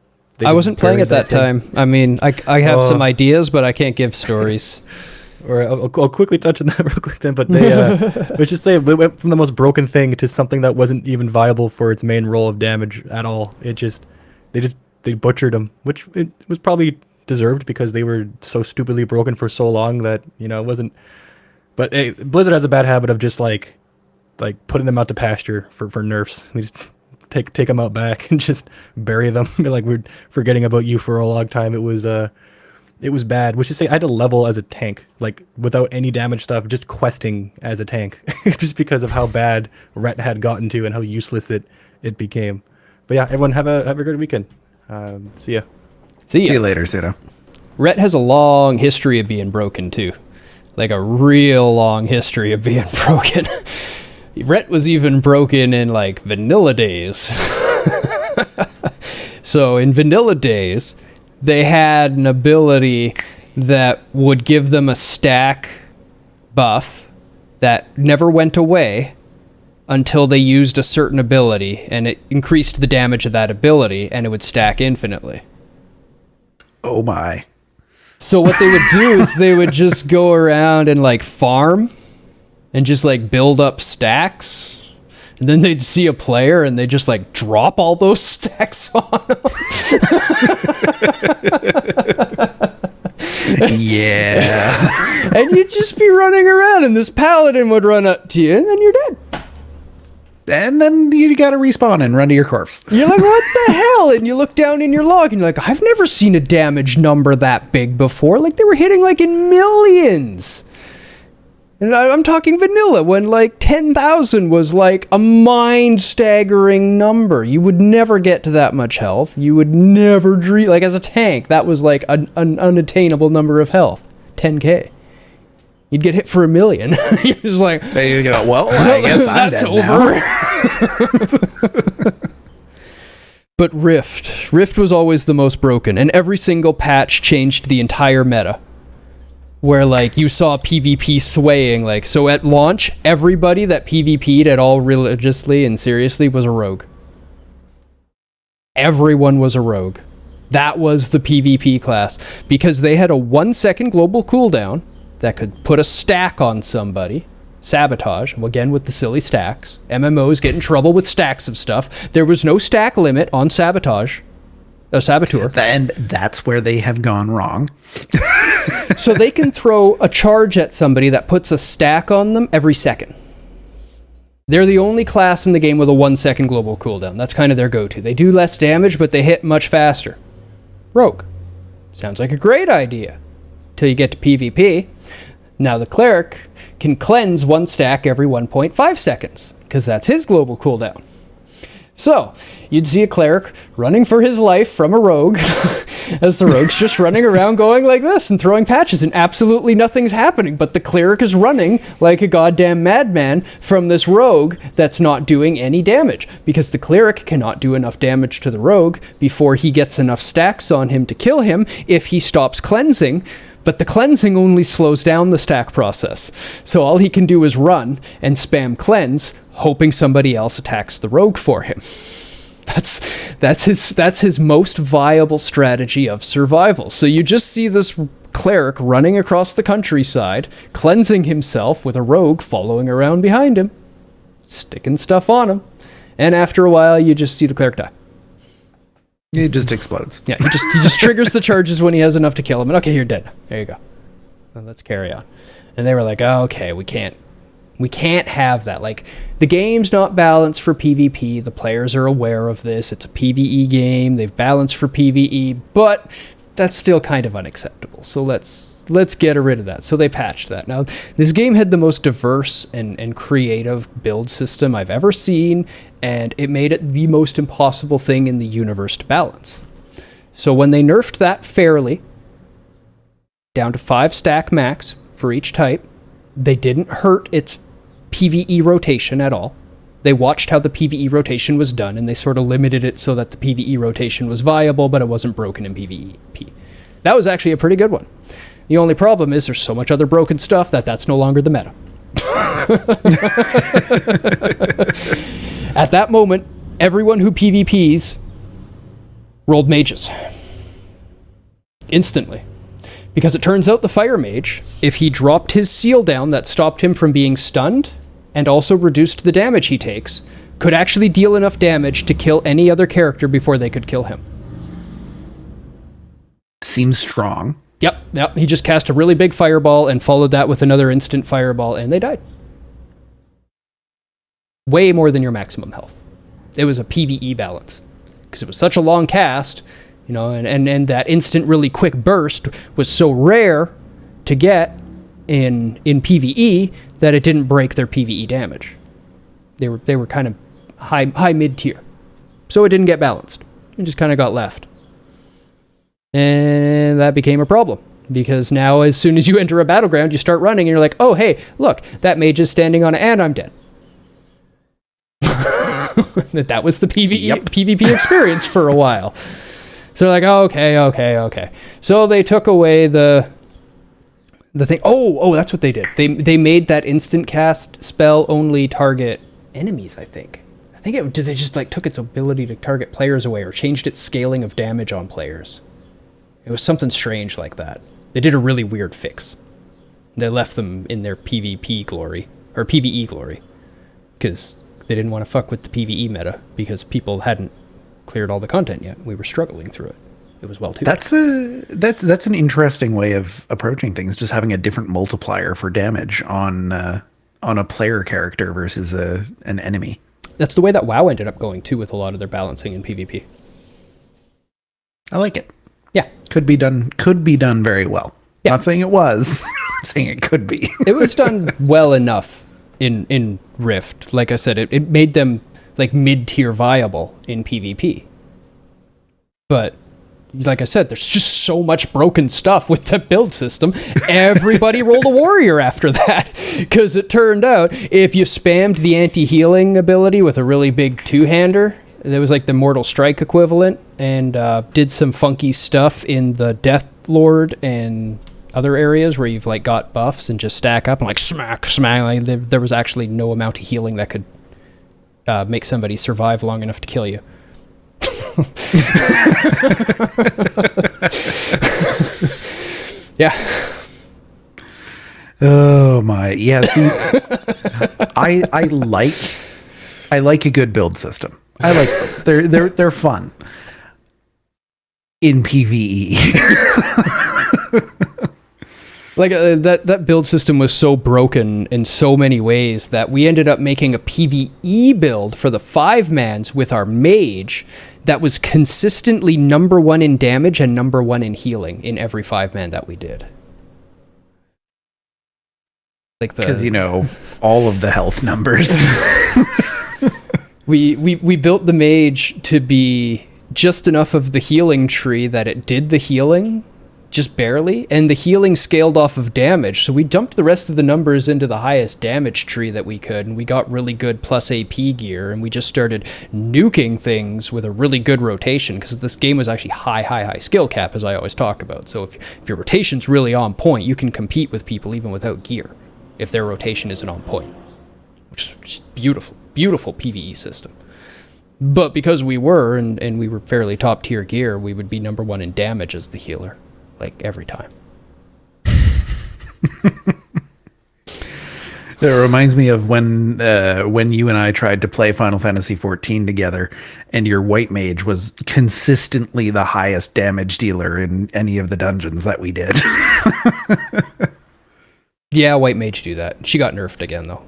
I wasn't playing at that time. I mean, I have some ideas, but I can't give stories. Or I'll quickly touch on that real quick then. But they let's just say it went from the most broken thing to something that wasn't even viable for its main role of damage at all. They butchered them, which it was probably deserved because they were so stupidly broken for so long that it wasn't. But hey, Blizzard has a bad habit of just like putting them out to pasture for nerfs. They just take them out back and just bury them. Like, we're forgetting about you for a long time. It was bad. Which is to say, I had to level as a tank, like without any damage stuff, just questing as a tank, just because of how bad Ret had gotten to and how useless it became. But yeah, everyone have a good weekend. See ya. See you later, Pseudo. Ret has a long history of being broken too, like a real long history of being broken. Ret was even broken in like vanilla days. So in vanilla days, they had an ability that would give them a stack buff that never went away until they used a certain ability, and it increased the damage of that ability, and it would stack infinitely. Oh my. So what they would do is they would just go around and like farm and just like build up stacks, and then they'd see a player and they just like drop all those stacks on them. Yeah. And you'd just be running around, and this paladin would run up to you, and then you're dead. And then you gotta respawn and run to your corpse. You're like, what the hell? And you look down in your log and you're like, I've never seen a damage number that big before. Like, they were hitting like in millions. And I'm talking vanilla, when like 10,000 was like a mind-staggering number. You would never get to that much health. You would never dream, like as a tank, that was like an unattainable number of health. 10k. You'd get hit for 1 million. You're just like, there you go. Well, I guess that's over. But Rift was always the most broken, and every single patch changed the entire meta. Where like you saw PvP swaying, like, so at launch, everybody that PvP'd at all religiously and seriously was a rogue. Everyone was a rogue. That was the PvP class, because they had a 1-second global cooldown that could put a stack on somebody. Sabotage, again with the silly stacks. MMOs get in trouble with stacks of stuff. There was no stack limit on Sabotage. Saboteur. And that's where they have gone wrong. So they can throw a charge at somebody that puts a stack on them every second. They're the only class in the game with a 1-second global cooldown. That's kind of their go-to. They do less damage, but they hit much faster. Rogue. Sounds like a great idea. Till you get to PvP. Now the cleric can cleanse 1 stack every 1.5 seconds, because that's his global cooldown. So, you'd see a cleric running for his life from a rogue, as the rogue's just running around going like this and throwing patches, and absolutely nothing's happening, but the cleric is running like a goddamn madman from this rogue that's not doing any damage, because the cleric cannot do enough damage to the rogue before he gets enough stacks on him to kill him if he stops cleansing. But the cleansing only slows down the stack process. So all he can do is run and spam cleanse, hoping somebody else attacks the rogue for him. That's his most viable strategy of survival. So you just see this cleric running across the countryside, cleansing himself with a rogue following around behind him, sticking stuff on him, and after a while you just see the cleric die. It just explodes. Yeah, he just triggers the charges when he has enough to kill him, and okay, you're dead. There you go. Well, let's carry on. And they were like, oh, okay, we can't have that. Like, the game's not balanced for PvP. The players are aware of this. It's a PvE game. They've balanced for PvE, but that's still kind of unacceptable. So let's get rid of that. So they patched that. Now, this game had the most diverse and creative build system I've ever seen, and it made it the most impossible thing in the universe to balance. So when they nerfed that fairly, down to 5 stack max for each type, they didn't hurt its PvE rotation at all. They watched how the PvE rotation was done, and they sort of limited it so that the PvE rotation was viable, but it wasn't broken in PvP. That was actually a pretty good one. The only problem is there's so much other broken stuff that's no longer the meta. At that moment, everyone who PvPs rolled mages. Instantly. Because it turns out the fire mage, if he dropped his seal down that stopped him from being stunned, and also reduced the damage he takes, could actually deal enough damage to kill any other character before they could kill him. Seems strong. Yep. He just cast a really big fireball and followed that with another instant fireball, and they died. Way more than your maximum health. It was a PvE balance. Because it was such a long cast, you know, and that instant really quick burst was so rare to get in PvE that it didn't break their PvE damage. They were kind of high mid tier. So it didn't get balanced. It just kind of got left. And that became a problem. Because now as soon as you enter a battleground, you start running and you're like, oh hey, look, that mage is standing on it and I'm dead. That was the PvP experience for a while. So they're like, oh, okay. So they took away the thing. Oh, that's what they did. They made that instant cast spell only target enemies, I think. Did they just like took its ability to target players away or changed its scaling of damage on players? It was something strange like that. They did a really weird fix. They left them in their PvP glory, or PvE glory, because they didn't want to fuck with the PvE meta, because people hadn't cleared all the content yet. We were struggling through it. It was well too. That's an interesting way of approaching things, just having a different multiplier for damage on a player character versus an enemy. That's the way that WoW ended up going too, with a lot of their balancing in PvP. I like it. Yeah. Could be done very well. Yeah. Not saying it was. I'm saying it could be. It was done well enough in Rift. Like I said, it made them like mid-tier viable in PvP. But like I said, there's just so much broken stuff with the build system. Everybody rolled a warrior after that, because it turned out if you spammed the anti-healing ability with a really big two-hander, there was like the Mortal Strike equivalent, and did some funky stuff in the Death Lord and other areas where you've like got buffs and just stack up and like smack. Like there was actually no amount of healing that could make somebody survive long enough to kill you. Yeah. Oh my. Yeah, see, I like a good build system. I like them. They're fun. In PvE. Like that build system was so broken in so many ways that we ended up making a PvE build for the 5-mans with our mage that was consistently number 1 in damage and number 1 in healing in every 5-man that we did. Like because all of the health numbers. we built the mage to be just enough of the healing tree that it did the healing, just barely, and the healing scaled off of damage, so we dumped the rest of the numbers into the highest damage tree that we could, and we got really good plus AP gear, and we just started nuking things with a really good rotation, because this game was actually high skill cap, as I always talk about. So if your rotation's really on point, you can compete with people even without gear, if their rotation isn't on point, which is just beautiful. beautiful PvE system. But because we were, and we were fairly top tier gear, we would be number one in damage as the healer, like every time. It reminds me of when you and I tried to play Final Fantasy XIV together, and your white mage was consistently the highest damage dealer in any of the dungeons that we did. Yeah, white mage do that. She got nerfed again, though.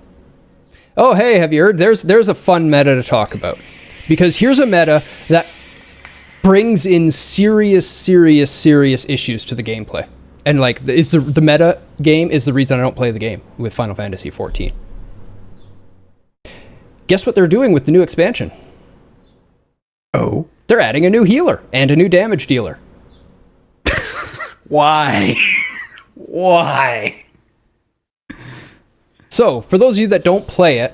Oh, hey, have you heard? There's a fun meta to talk about. Because here's a meta that brings in serious issues to the gameplay. And like, the meta game is the reason I don't play the game with Final Fantasy XIV. Guess what they're doing with the new expansion? Oh? They're adding a new healer and a new damage dealer. Why? Why? So, for those of you that don't play it,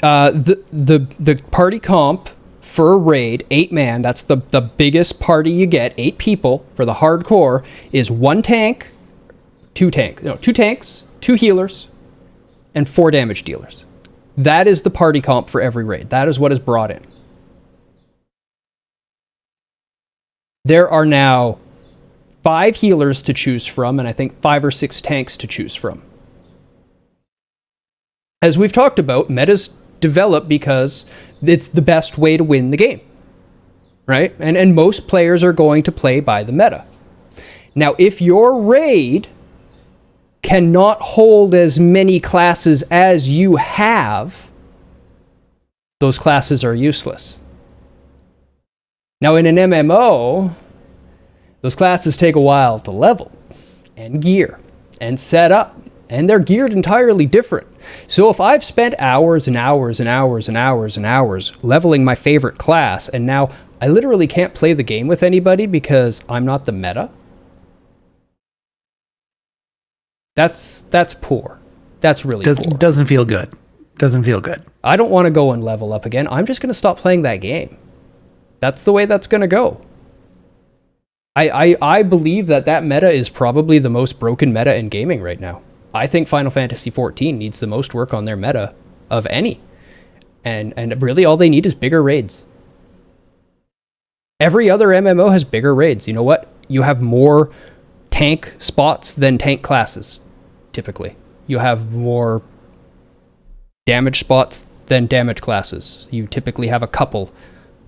the party comp for a raid, 8-man, that's the biggest party you get, 8 people for the hardcore, is 2 tanks, 2 healers, and 4 damage dealers. That is the party comp for every raid. That is what is brought in. There are now 5 healers to choose from, and I think 5 or 6 tanks to choose from. As we've talked about, metas develop because it's the best way to win the game, right? And most players are going to play by the meta. Now, if your raid cannot hold as many classes as you have, those classes are useless. Now, in an MMO, those classes take a while to level and gear and set up, and they're geared entirely different. So if I've spent hours and hours and hours and hours and hours leveling my favorite class, and now I literally can't play the game with anybody because I'm not the meta, that's poor. That's really poor. Doesn't feel good. Doesn't feel good. I don't want to go and level up again. I'm just going to stop playing that game. That's the way that's going to go. I believe that meta is probably the most broken meta in gaming right now. I think Final Fantasy XIV needs the most work on their meta of any. And really all they need is bigger raids. Every other MMO has bigger raids. You know what? You have more tank spots than tank classes, typically. You have more damage spots than damage classes. You typically have a couple,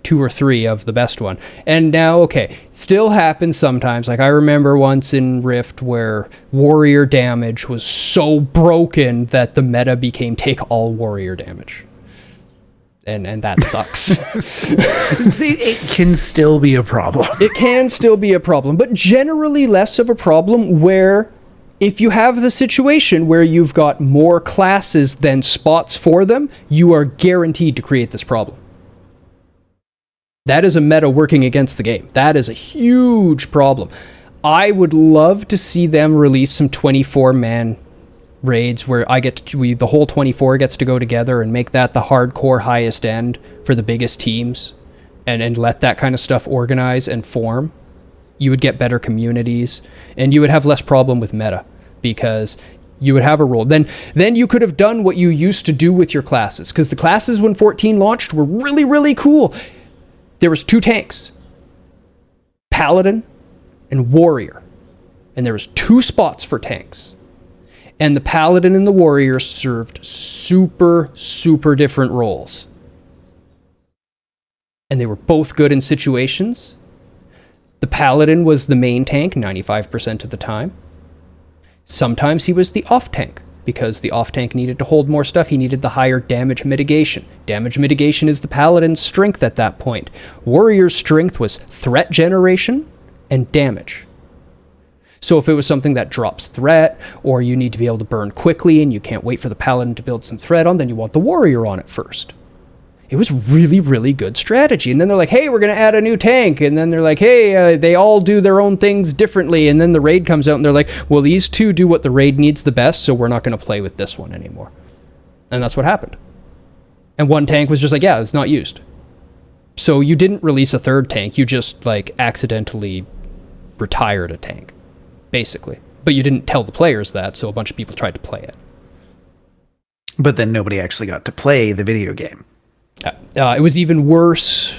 2 or 3 of the best one. And now, okay, still happens sometimes. Like I remember once in Rift where warrior damage was so broken that the meta became take all warrior damage. And that sucks. See, it can still be a problem. It can still be a problem, but generally less of a problem where if you have the situation where you've got more classes than spots for them, you are guaranteed to create this problem. That is a meta working against the game. That is a huge problem. I would love to see them release some 24-man raids where the whole 24 gets to go together and make that the hardcore highest end for the biggest teams and let that kind of stuff organize and form. You would get better communities and you would have less problem with meta because you would have a role. Then you could have done what you used to do with your classes, because the classes when 14 launched were really, really cool. There was 2 tanks, Paladin and Warrior, and there was 2 spots for tanks. And the Paladin and the Warrior served super different roles. And they were both good in situations. The Paladin was the main tank 95% of the time. Sometimes he was the off tank, because the off tank needed to hold more stuff. He needed the higher damage mitigation. Damage mitigation is the Paladin's strength at that point. Warrior's strength was threat generation and damage. So if it was something that drops threat, or you need to be able to burn quickly and you can't wait for the Paladin to build some threat on, then you want the Warrior on it first. It was really good strategy. And then they're like, hey, we're going to add a new tank. And then they're like, hey, they all do their own things differently. And then the raid comes out and they're like, well, these 2 do what the raid needs the best, so we're not going to play with this one anymore. And that's what happened. And one tank was just like, yeah, it's not used. So you didn't release a 3rd tank. You just like accidentally retired a tank, basically. But you didn't tell the players that, so a bunch of people tried to play it. But then nobody actually got to play the video game. It was even worse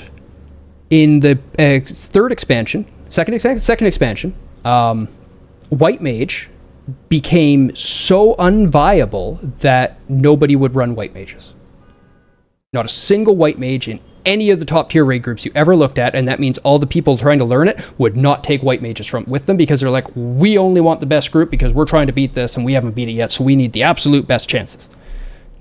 in the second expansion. White Mage became so unviable that nobody would run White Mages. Not a single White Mage in any of the top tier raid groups you ever looked at, and that means all the people trying to learn it would not take White Mages with them because they're like, we only want the best group because we're trying to beat this and we haven't beat it yet, so we need the absolute best chances.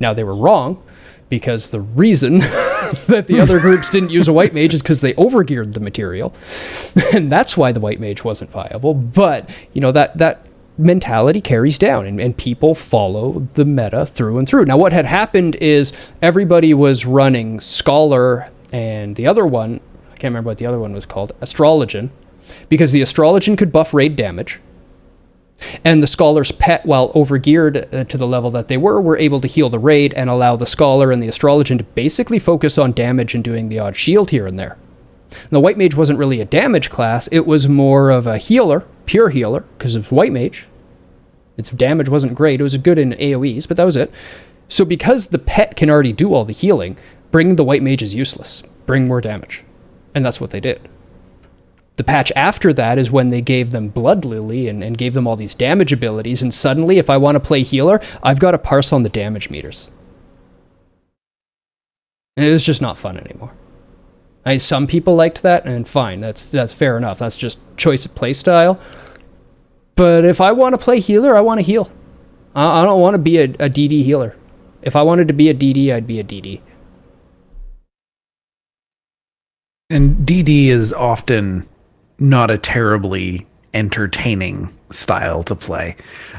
Now, they were wrong, because the reason that the other groups didn't use a White Mage is because they overgeared the material, and that's why the White Mage wasn't viable. But, that mentality carries down, and people follow the meta through and through. Now, what had happened is everybody was running Scholar and the other one, I can't remember what the other one was called, Astrologian, because the Astrologian could buff raid damage. And the Scholar's pet, while overgeared to the level that they were able to heal the raid and allow the Scholar and the Astrologian to basically focus on damage and doing the odd shield here and there. And the White Mage wasn't really a damage class, it was more of a healer, pure healer, because it's White Mage. Its damage wasn't great, it was good in AoEs, but that was it. So because the pet can already do all the healing, bringing the White Mage is useless. Bring more damage. And that's what they did. The patch after that is when they gave them Blood Lily and gave them all these damage abilities, and suddenly, if I want to play healer, I've got to parse on the damage meters. And it's just not fun anymore. Some people liked that, and fine, that's fair enough. That's just choice of play style. But if I want to play healer, I want to heal. I don't want to be a DD healer. If I wanted to be a DD, I'd be a DD. And DD is often not a terribly entertaining style to play.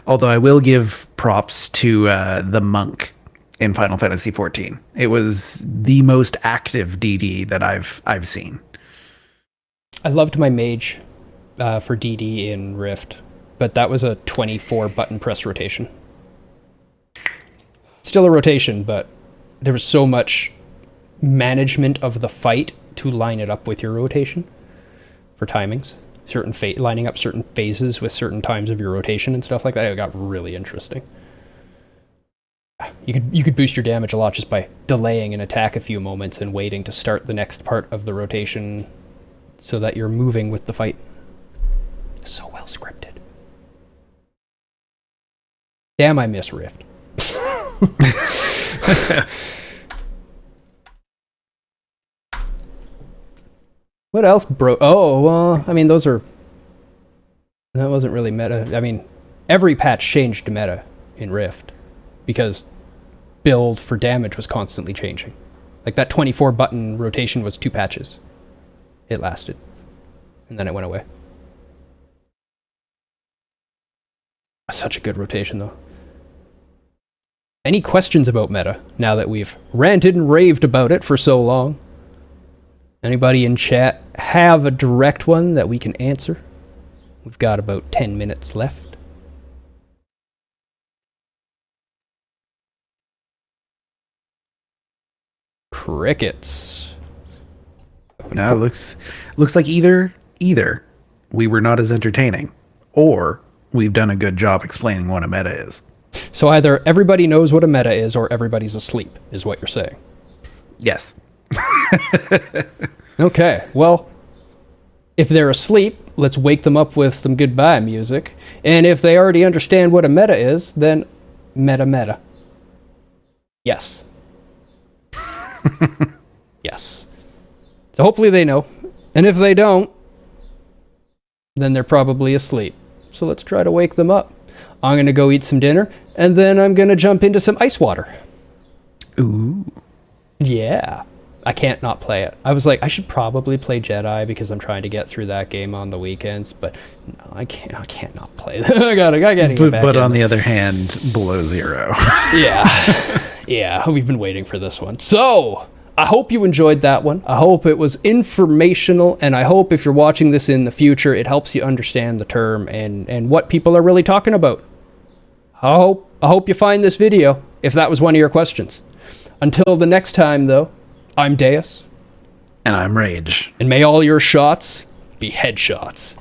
Although I will give props to the monk in Final Fantasy XIV. It was the most active DD that I've seen. I loved my mage for DD in Rift, but that was a 24 button press rotation. Still a rotation, but there was so much management of the fight to line it up with your rotation for timings, lining up certain phases with certain times of your rotation and stuff like that. It got really interesting. You could boost your damage a lot just by delaying an attack a few moments and waiting to start the next part of the rotation so that you're moving with the fight. So well scripted. Damn, I miss Rift. What else, bro? That wasn't really meta. Every patch changed to meta in Rift because build for damage was constantly changing. Like that 24 button rotation was 2 patches. It lasted. And then it went away. Such a good rotation, though. Any questions about meta now that we've ranted and raved about it for so long? Anybody in chat have a direct one that we can answer? We've got about 10 minutes left. Crickets. No, it looks like either we were not as entertaining, or we've done a good job explaining what a meta is. So either everybody knows what a meta is, or everybody's asleep, is what you're saying. Yes. Okay, well, if they're asleep, let's wake them up with some goodbye music. And if they already understand what a meta is, then meta. Yes. Yes. So hopefully they know. And if they don't, then they're probably asleep. So let's try to wake them up. I'm going to go eat some dinner, and then I'm going to jump into some ice water. Ooh. Yeah. I can't not play it. I was like, I should probably play Jedi because I'm trying to get through that game on the weekends, but no, I can't not play that. I gotta get back But in. on the other hand, below zero. Yeah, we've been waiting for this one. So, I hope you enjoyed that one. I hope it was informational, and I hope if you're watching this in the future, it helps you understand the term and what people are really talking about. I hope you find this video, if that was one of your questions. Until the next time, though, I'm Deus. And I'm Rage. And may all your shots be headshots.